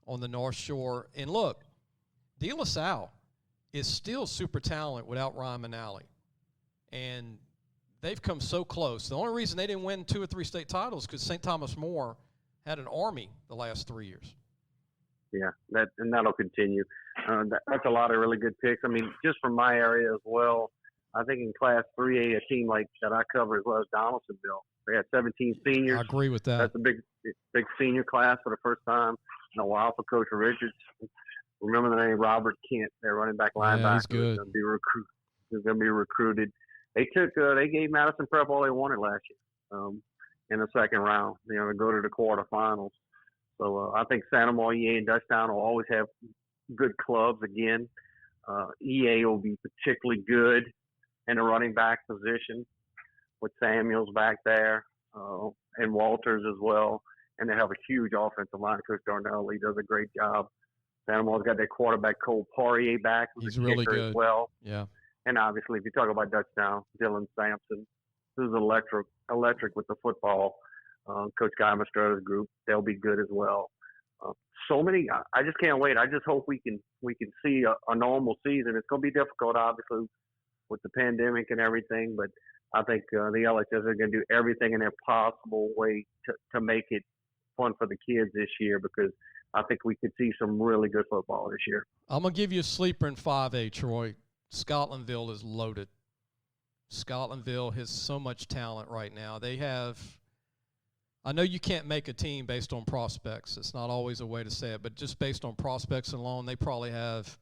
on the North Shore. And look, De La Salle is still super talented without Ryan Manali. And they've come so close. The only reason they didn't win 2 or 3 state titles is because St. Thomas More had an army the last 3 years. Yeah, that'll continue. That's a lot of really good picks. I mean, just from my area as well, I think in Class 3A, a team like that I cover as well as Donaldsonville, they had 17 seniors. I agree with that. That's a big senior class for the first time in a while for Coach Richards. Remember the name Robert Kent, their running back linebacker. Yeah, he's good. He's going to be recruited. They gave Madison Prep all they wanted last year in the second round, to go to the quarterfinals. So I think Santa Maria, EA, and Dutchtown will always have good clubs again. EA will be particularly good in the running back position with Samuels back there and Walters as well. and they have a huge offensive line. Coach Darnell, he does a great job. Animal's got their quarterback Cole Poirier back, who's He's a really kicker good as well. Yeah. And obviously, if you talk about Dutchtown, Dylan Sampson, who's electric with the football. Coach Guy Mastroda's group, they'll be good as well. So many. I just can't wait. I just hope we can see a normal season. It's going to be difficult, obviously, with the pandemic and everything. But I think the LHS are going to do everything in their possible way to make it fun for the kids this year, because I think we could see some really good football this year. I'm going to give you a sleeper in 5A, Troy. Scotlandville is loaded. Scotlandville has so much talent right now. They have – I know you can't make a team based on prospects. It's not always a way to say it, but just based on prospects alone, they probably have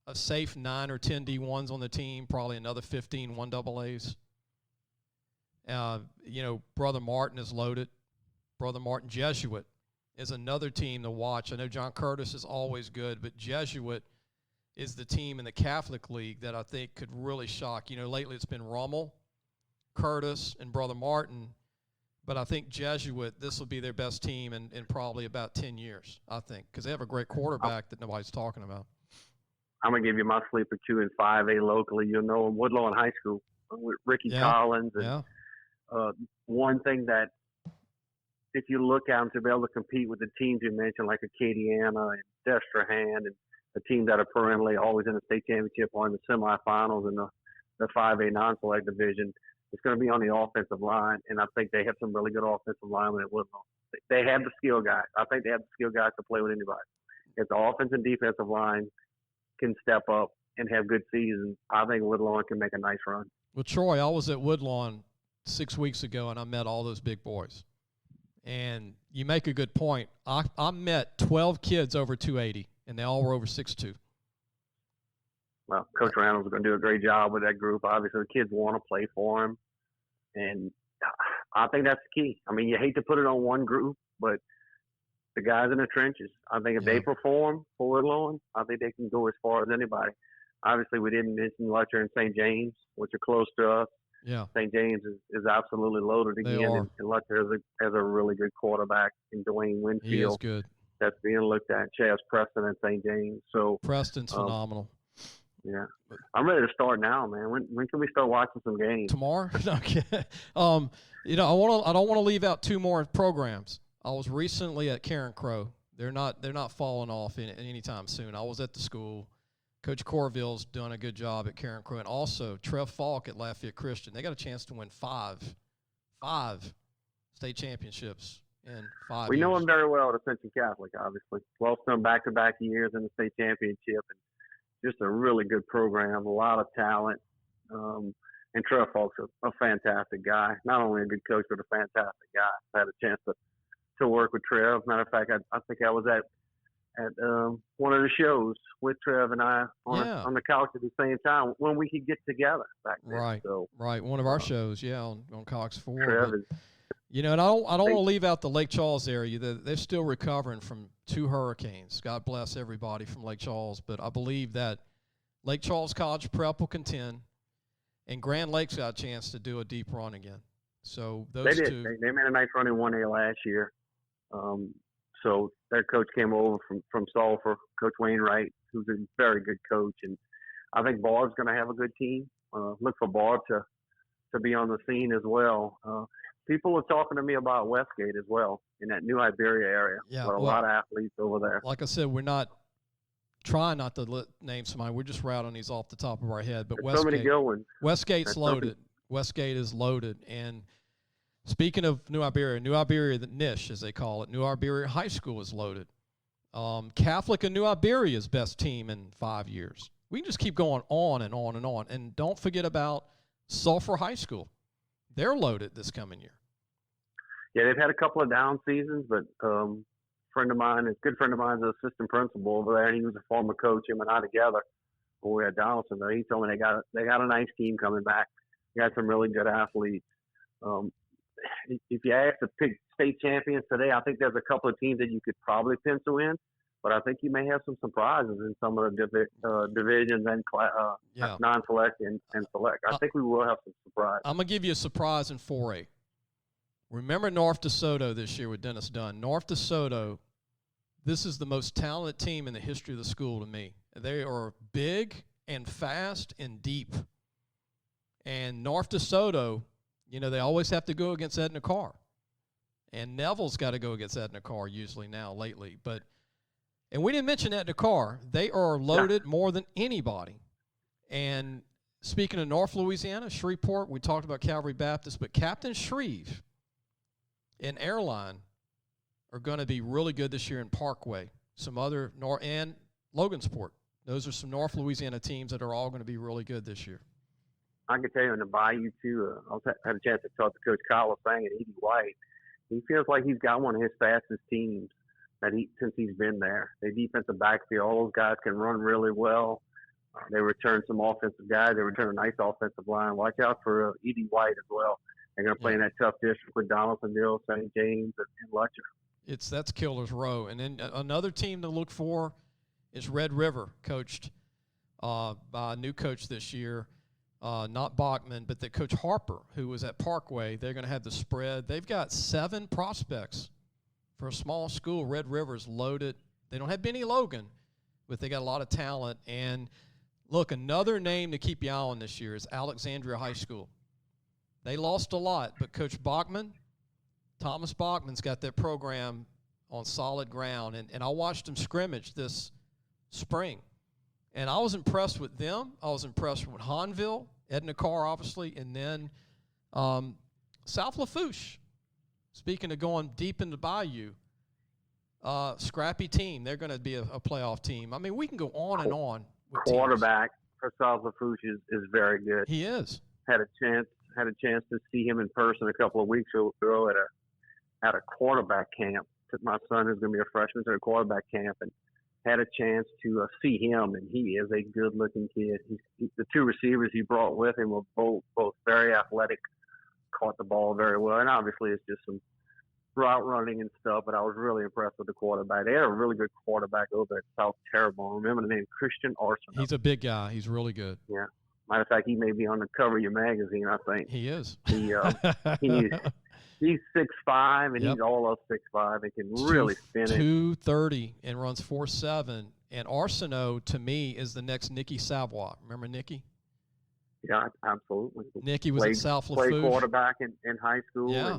a safe 9 or 10 D1s on the team, probably another 15 1AAs. Brother Martin is loaded. Brother Martin Jesuit is another team to watch. I know John Curtis is always good, but Jesuit is the team in the Catholic League that I think could really shock. Lately it's been Rummel, Curtis, and Brother Martin, but I think Jesuit, this will be their best team in probably about 10 years, I think, because they have a great quarterback that nobody's talking about. I'm going to give you my sleeper, too, in 5A locally. Woodlawn in high school with Ricky Collins. And, one thing that, if you look out to be able to compete with the teams you mentioned, like Acadiana and Destrehan, and the teams that are perennially always in the state championship or in the semifinals in the 5A non-select division, it's going to be on the offensive line, and I think they have some really good offensive linemen at Woodlawn. They have the skill guys. I think they have the skill guys to play with anybody. If the offensive and defensive line can step up and have good seasons, I think Woodlawn can make a nice run. Well, Troy, I was at Woodlawn 6 weeks ago, and I met all those big boys. And you make a good point. I met 12 kids over 280, and they all were over 6'2". Well, Coach Randall's going to do a great job with that group. Obviously, the kids want to play for him, and I think that's the key. I mean, you hate to put it on one group, but the guys in the trenches, I think if they perform for Woodlawn, I think they can go as far as anybody. Obviously, we didn't mention Lutcher and St. James, which are close to us. Yeah, St. James is absolutely loaded again, and Lutcher has a really good quarterback in Dwayne Winfield. He is good. That's being looked at. Chaz Preston at St. James. So Preston's phenomenal. Yeah, I'm ready to start now, man. When can we start watching some games? Tomorrow? Okay. I don't want to leave out two more programs. I was recently at Karen Crow. They're not falling off anytime soon. I was at the school. Coach Corville's done a good job at Karen Crow, and also Trev Falk at Lafayette Christian. They got a chance to win five state championships in 5 years. We know him very well at Ascension Catholic, obviously. Lost them back-to-back years in the state championship, and just a really good program, a lot of talent. And Trev Falk's a fantastic guy. Not only a good coach, but a fantastic guy. I had a chance to work with Trev. Matter of fact, I think I was at one of the shows with Trev and I on the couch at the same time when we could get together back then. Right, so, right. One of our shows, on Cox 4. Trev is, and I don't want to leave out the Lake Charles area. They're still recovering from 2 hurricanes. God bless everybody from Lake Charles. But I believe that Lake Charles College Prep will contend, and Grand Lake's got a chance to do a deep run again. So those two. They made a nice run in 1A last year. So their coach came over from Sulphur, Coach Wainwright, who's a very good coach. And I think Barb's going to have a good team. Look for Barb to be on the scene as well. People are talking to me about Westgate as well in that New Iberia area. Yeah, a lot of athletes over there. Like I said, we're not trying not to name somebody. We're just routing these off the top of our head. But There's so many good ones. Westgate's loaded. Westgate is loaded. And speaking of New Iberia, the niche, as they call it, New Iberia High School is loaded. Catholic and New Iberia's best team in 5 years. We can just keep going on and on and on. And don't forget about Sulphur High School. They're loaded this coming year. Yeah, they've had a couple of down seasons, but a good friend of mine, is an assistant principal over there, and he was a former coach. Him and I together when we were at Donaldson. He told me they got a nice team coming back. They got some really good athletes. If you ask to pick state champions today, I think there's a couple of teams that you could probably pencil in, but I think you may have some surprises in some of the divisions and non-select and select. I think we will have some surprises. I'm going to give you a surprise in 4A. Remember North DeSoto this year with Dennis Dunn. North DeSoto, this is the most talented team in the history of the school to me. They are big and fast and deep. And North DeSoto, they always have to go against Edna Carr. And Neville's got to go against Edna Carr usually now lately. And we didn't mention Edna Carr. They are loaded more than anybody. And speaking of North Louisiana, Shreveport, we talked about Calvary Baptist, but Captain Shreve and Airline are going to be really good this year in Parkway. Some other and Logansport. Those are some North Louisiana teams that are all going to be really good this year. I can tell you in the Bayou too. I had a chance to talk to Coach Kyle Fang and Edie White. He feels like he's got one of his fastest teams since he's been there. Their defensive backfield, all those guys can run really well. They return some offensive guys. They return a nice offensive line. Watch out for Edie White as well. They're going to play in that tough district with Donaldsonville, St. James, and Lutcher. That's Killer's Row. And then another team to look for is Red River, coached by a new coach this year, not Bachman, but Coach Harper, who was at Parkway. They're going to have the spread. They've got 7 prospects for a small school. Red River's loaded. They don't have Benny Logan, but they got a lot of talent. And, look, another name to keep your eye on this year is Alexandria High School. They lost a lot, but Coach Bachman, Thomas Bachman's got that program on solid ground. And I watched them scrimmage this spring. And I was impressed with them. I was impressed with Hanville, Edna Carr, obviously, and then South Lafourche. Speaking of going deep into Bayou, scrappy team. They're going to be a playoff team. I mean, we can go on and on with quarterback for South Lafourche is very good. He is. Had a chance to see him in person a couple of weeks ago at a quarterback camp. Took my son, who's going to be a freshman, to a quarterback camp, and had a chance to see him, and he is a good-looking kid. The 2 receivers he brought with him were both very athletic, caught the ball very well, and obviously it's just some route running and stuff, but I was really impressed with the quarterback. They had a really good quarterback over at South Terrebonne. Remember the name? Christian Arsenault. He's a big guy. He's really good. Yeah. Matter of fact, he may be on the cover of your magazine, I think. He is. He's 6'5", and he's all of 6'5", and can really spin it. 230 and runs 4.7. And Arsenault, to me, is the next Nicky Savoy. Remember Nicky? Yeah, absolutely. Nicky was at South Lafourche. Played quarterback in high school, yeah.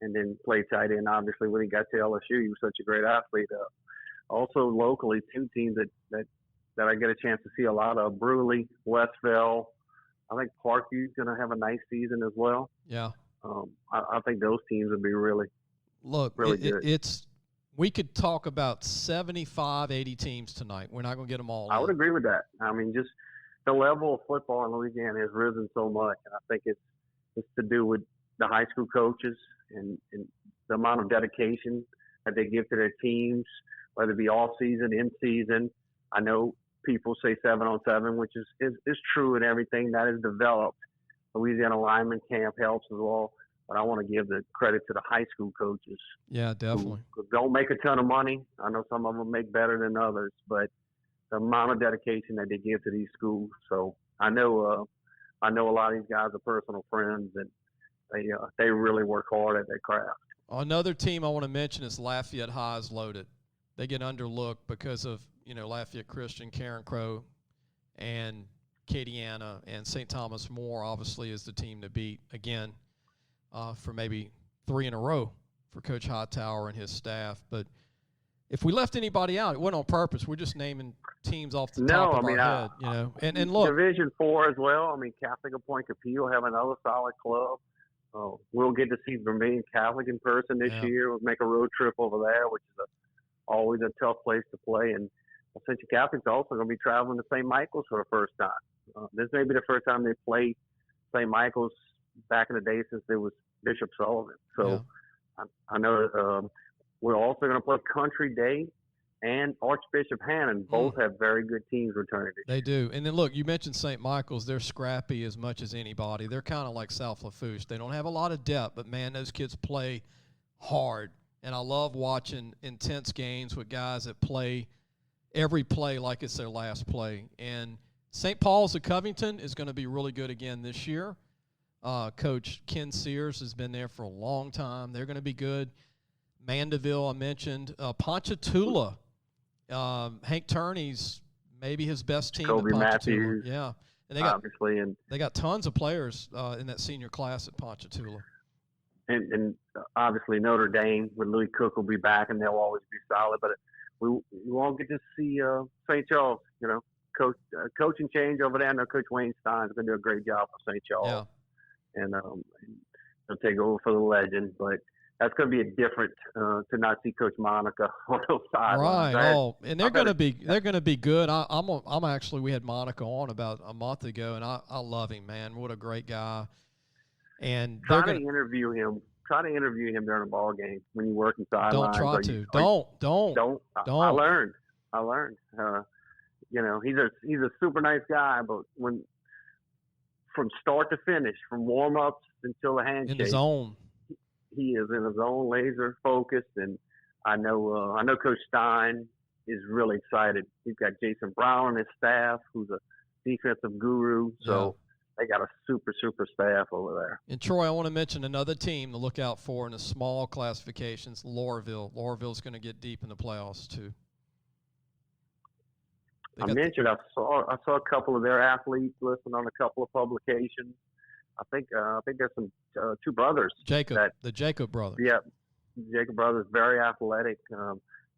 and then played tight end, obviously, when he got to LSU. He was such a great athlete. Also, locally, 2 teams that I get a chance to see a lot of: Bruley, Westville. I think Parkview's going to have a nice season as well. Yeah. I think those teams would be really good. We could talk about 75, 80 teams tonight. We're not going to get them all. I would agree with that. I mean, just the level of football in Louisiana has risen so much, and I think it's to do with the high school coaches and the amount of dedication that they give to their teams, whether it be off season, in season. I know people say 7-on-7, which is true and everything that is developed. Louisiana lineman camp helps as well, but I want to give the credit to the high school coaches. Yeah, definitely. Who don't make a ton of money. I know some of them make better than others, but the amount of dedication that they give to these schools. So I know a lot of these guys are personal friends, and they really work hard at their craft. Another team I want to mention is Lafayette High is loaded. They get underlooked because of Lafayette Christian, Karen Crow, and Acadiana, and St. Thomas More obviously is the team to beat again for maybe 3 in a row for Coach Hightower and his staff. But if we left anybody out, it wasn't on purpose. We're just naming teams off the top of our head, And look, Division 4 as well. I mean, Catholic of Point Capel will have another solid club. We'll get to see Vermilion Catholic in person this year. We'll make a road trip over there, which is always a tough place to play. And Ascension Catholic's also going to be traveling to St. Michael's for the first time. This may be the first time they played St. Michael's back in the day since there was Bishop Sullivan. So I know we're also going to play Country Day and Archbishop Hannon. Both have very good teams returning. They do. And then, look, you mentioned St. Michael's. They're scrappy as much as anybody. They're kind of like South Lafourche. They don't have a lot of depth, but, man, those kids play hard. And I love watching intense games with guys that play every play like it's their last play. And St. Paul's of Covington is going to be really good again this year. Coach Ken Sears has been there for a long time. They're going to be good. Mandeville, I mentioned. Ponchatoula, Hank Turney's maybe his best team. Kobe at Ponchatoula. Matthews, yeah, and obviously, and they got tons of players in that senior class at Ponchatoula. And obviously Notre Dame with Louis Cook will be back, and they'll always be solid. But we won't get to see St. Charles. Coaching change over there. I know Coach Wayne Stein's going to do a great job for St. Charles. Yeah. And he'll take over for the legend. But that's going to be a different to not see Coach Monica on those sidelines. Right. Oh, and they're going to be good. I'm actually, we had Monica on about a month ago, and I love him, man. What a great guy. And try to interview him during a ball game when you're working sidelines. Don't. I learned. He's a super nice guy, but when from start to finish, from warm ups until the handshake, in his zone, he is in his own, laser focused. And I know Coach Stein is really excited. He's got Jason Brown on his staff, who's a defensive guru. So. Yeah. They got a super staff over there. And Troy, I want to mention another team to look out for in the small classifications, Loreauville. Loreauville's going to get deep in the playoffs too. I saw a couple of their athletes listed on a couple of publications. I think there's some two brothers. The Jacob brothers. Yeah, Jacob brothers, very athletic.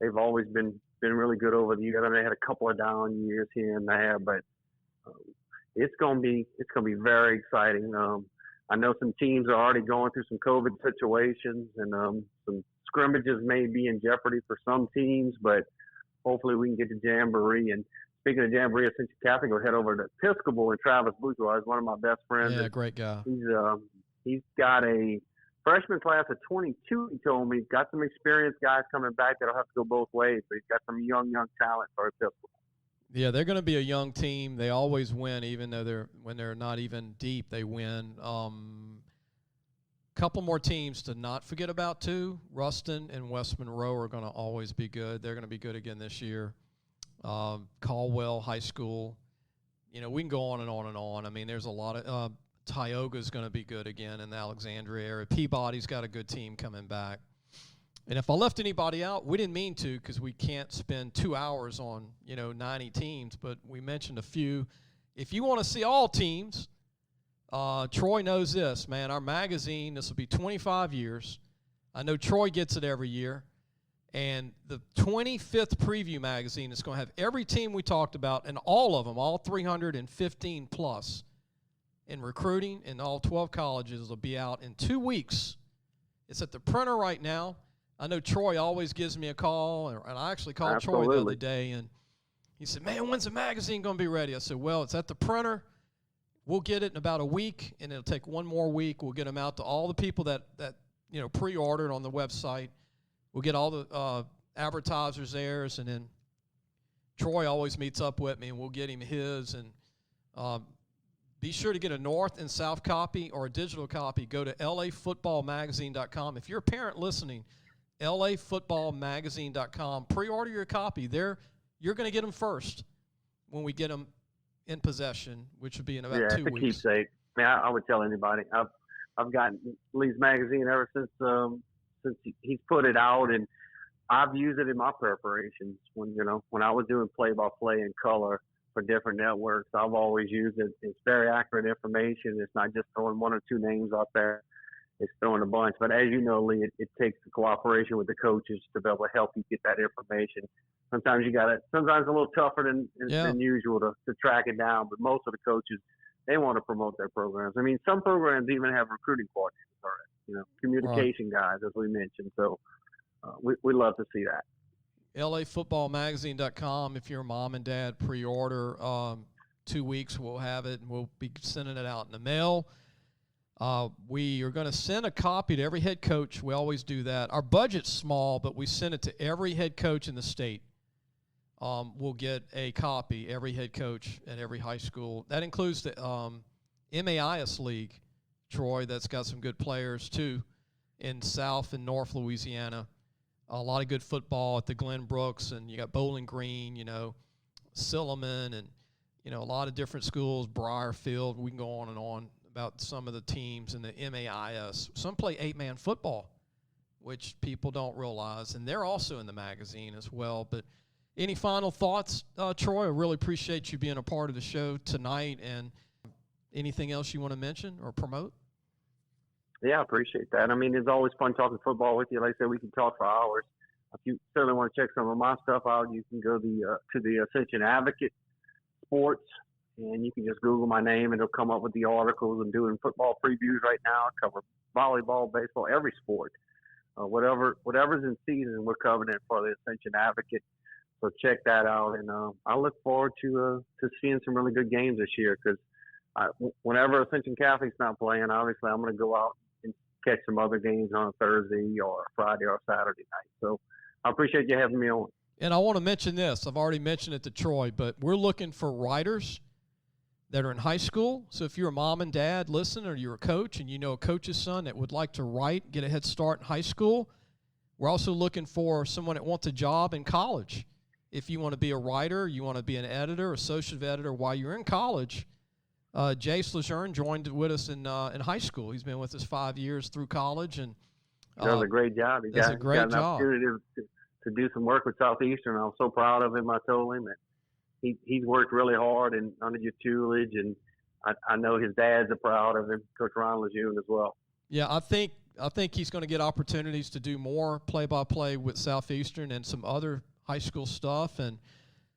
They've always been really good over the years. I mean, they had a couple of down years here and there, but. It's gonna be very exciting. I know some teams are already going through some COVID situations, and some scrimmages may be in jeopardy for some teams. But hopefully, we can get to Jamboree. And speaking of Jamboree, Ascension Catholic will head over to Episcopal, and Travis Bourgeois is one of my best friends. Yeah, great guy. He's got a freshman class of 22. He told me got some experienced guys coming back that'll have to go both ways. But he's got some young talent for Episcopal. Yeah, they're going to be a young team. They always win, even though when they're not even deep, they win. Couple more teams to not forget about too. Ruston and West Monroe are going to always be good. They're going to be good again this year. Caldwell High School. We can go on and on and on. I mean, there's a lot of Tioga's going to be good again in the Alexandria area. Peabody's got a good team coming back. And if I left anybody out, we didn't mean to because we can't spend 2 hours on, 90 teams. But we mentioned a few. If you want to see all teams, Troy knows this, man. Our magazine, this will be 25 years. I know Troy gets it every year. And the 25th preview magazine is going to have every team we talked about and all of them, all 315 plus in recruiting in all 12 colleges will be out in 2 weeks. It's at the printer right now. I know Troy always gives me a call, and I actually called Troy the other day, and he said, man, when's the magazine going to be ready? I said, well, it's at the printer. We'll get it in about a week, and it'll take 1 more week. We'll get them out to all the people that pre-ordered on the website. We'll get all the advertisers theirs, and then Troy always meets up with me, and we'll get him his. And be sure to get a North and South copy or a digital copy. Go to lafootballmagazine.com. If you're a parent listening, lafootballmagazine.com. Pre-order your copy. You're going to get them first when we get them in possession, which would be in about 2 weeks. Keepsake. I would tell anybody. I've gotten Lee's magazine ever since he's put it out, and I've used it in my preparations. When I was doing play-by-play in color for different networks, I've always used it. It's very accurate information. It's not just throwing 1 or 2 names out there. It's throwing a bunch. But as you know, Lee, it takes the cooperation with the coaches to be able to help you get that information. Sometimes sometimes a little tougher than usual to track it down. But most of the coaches, they want to promote their programs. I mean, some programs even have recruiting coordinators already, communication guys, as we mentioned. So we love to see that. lafootballmagazine.com. If you're a mom and dad, pre-order. 2 weeks, we'll have it, and we'll be sending it out in the mail. We are going to send a copy to every head coach. We always do that. Our budget's small, but we send it to every head coach in the state. We'll get a copy, every head coach at every high school. That includes the MAIS League, Troy, that's got some good players, too, in South and North Louisiana. A lot of good football at the Glen Brooks, and you got Bowling Green, Silliman, and, a lot of different schools, Briarfield. We can go on and on. about some of the teams in the MAIS. Some play 8-man football, which people don't realize, and they're also in the magazine as well. But any final thoughts, Troy? I really appreciate you being a part of the show tonight, and anything else you want to mention or promote? Yeah, I appreciate that. I mean, it's always fun talking football with you. Like I said, we can talk for hours. If you certainly want to check some of my stuff out, you can go to the Ascension Advocate Sports, and you can just Google my name, and it'll come up with the articles. I'm doing football previews right now. I cover volleyball, baseball, every sport. Whatever's in season, we're covering it for the Ascension Advocate. So check that out, and I look forward to seeing some really good games this year, because whenever Ascension Catholic's not playing, obviously I'm going to go out and catch some other games on a Thursday or a Friday or a Saturday night. So I appreciate you having me on. And I want to mention this. I've already mentioned it to Troy, but we're looking for writers that are in high school. So if you're a mom and dad, listen, or you're a coach and you know a coach's son that would like to write, get a head start in high school, we're also looking for someone that wants a job in college. If you want to be a writer, you want to be an editor, associate editor while you're in college, Jace Lejeune joined with us in high school. He's been with us 5 years through college, and does a great job. He got an job. Opportunity to do some work with Southeastern. I was so proud of him. I told him that he's worked really hard and under your tutelage, and I know his dads are proud of him, Coach Ron Lejeune as well. Yeah, I think he's going to get opportunities to do more play-by-play with Southeastern and some other high school stuff. And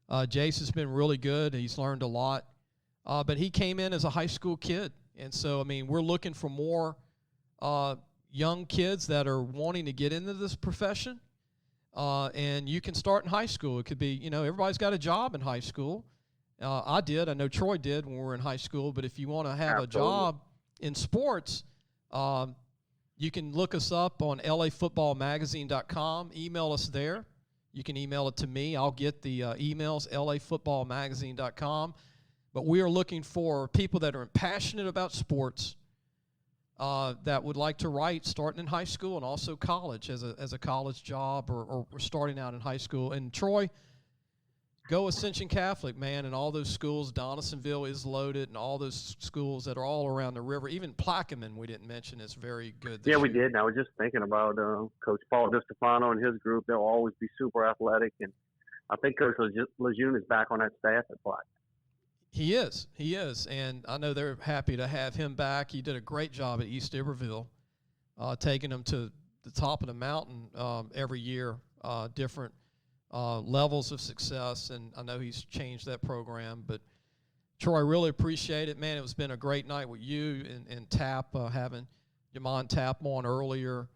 Jace has been really good. He's learned a lot. But he came in as a high school kid. And so, I mean, we're looking for more young kids that are wanting to get into this profession. And you can start in high school. It could be, everybody's got a job in high school. I did. I know Troy did when we were in high school. But if you want to have a job in sports, you can look us up on lafootballmagazine.com. Email us there. You can email it to me. I'll get the emails, lafootballmagazine.com. But we are looking for people that are passionate about sports, that would like to write starting in high school and also college as a college job or starting out in high school. And Troy, go Ascension Catholic, man, and all those schools. Donaldsonville is loaded, and all those schools that are all around the river. Even Plaquemine, we didn't mention, is very good this year. We did. And I was just thinking about Coach Paul DiStefano and his group. They'll always be super athletic, and I think Coach Lejeune is back on that staff at Plaquemine. He is, and I know they're happy to have him back. He did a great job at East Iberville, taking them to the top of the mountain every year, different levels of success, and I know he's changed that program. But Troy, I really appreciate it, man. It's been a great night with you and Tapp, having J'mond Tapp on earlier.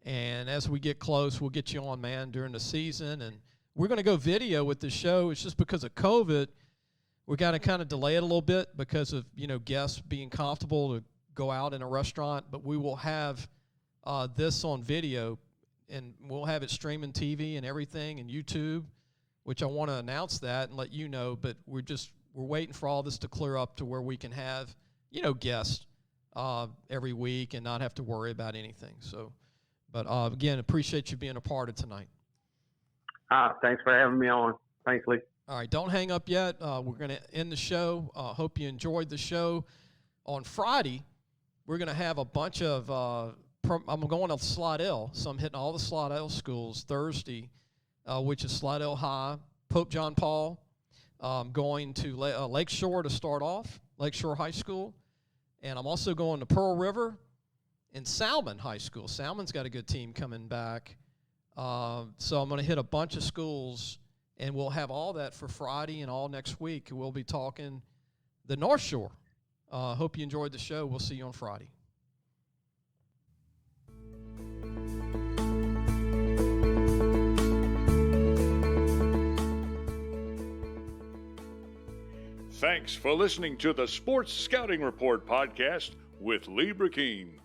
And as we get close, we'll get you on, man, during the season. And we're going to go video with the show. It's just because of COVID. We got to kind of delay it a little bit because of, guests being comfortable to go out in a restaurant. But we will have this on video, and we'll have it streaming TV and everything and YouTube, which I want to announce that and let you know. But we're waiting for all this to clear up to where we can have, guests every week and not have to worry about anything. So, but again, appreciate you being a part of tonight. Thanks for having me on. Thanks, Lee. All right, don't hang up yet. We're going to end the show. Hope you enjoyed the show. On Friday, we're going to have a bunch of I'm going to Slidell, so I'm hitting all the Slidell schools. Thursday, which is Slidell High, Pope John Paul. Going to Lakeshore to start off, Lakeshore High School. And I'm also going to Pearl River and Salmon High School. Salmon's got a good team coming back. So I'm going to hit a bunch of schools. And we'll have all that for Friday and all next week. We'll be talking the North Shore. Hope you enjoyed the show. We'll see you on Friday. Thanks for listening to the Sports Scouting Report podcast with Lee Brecheen.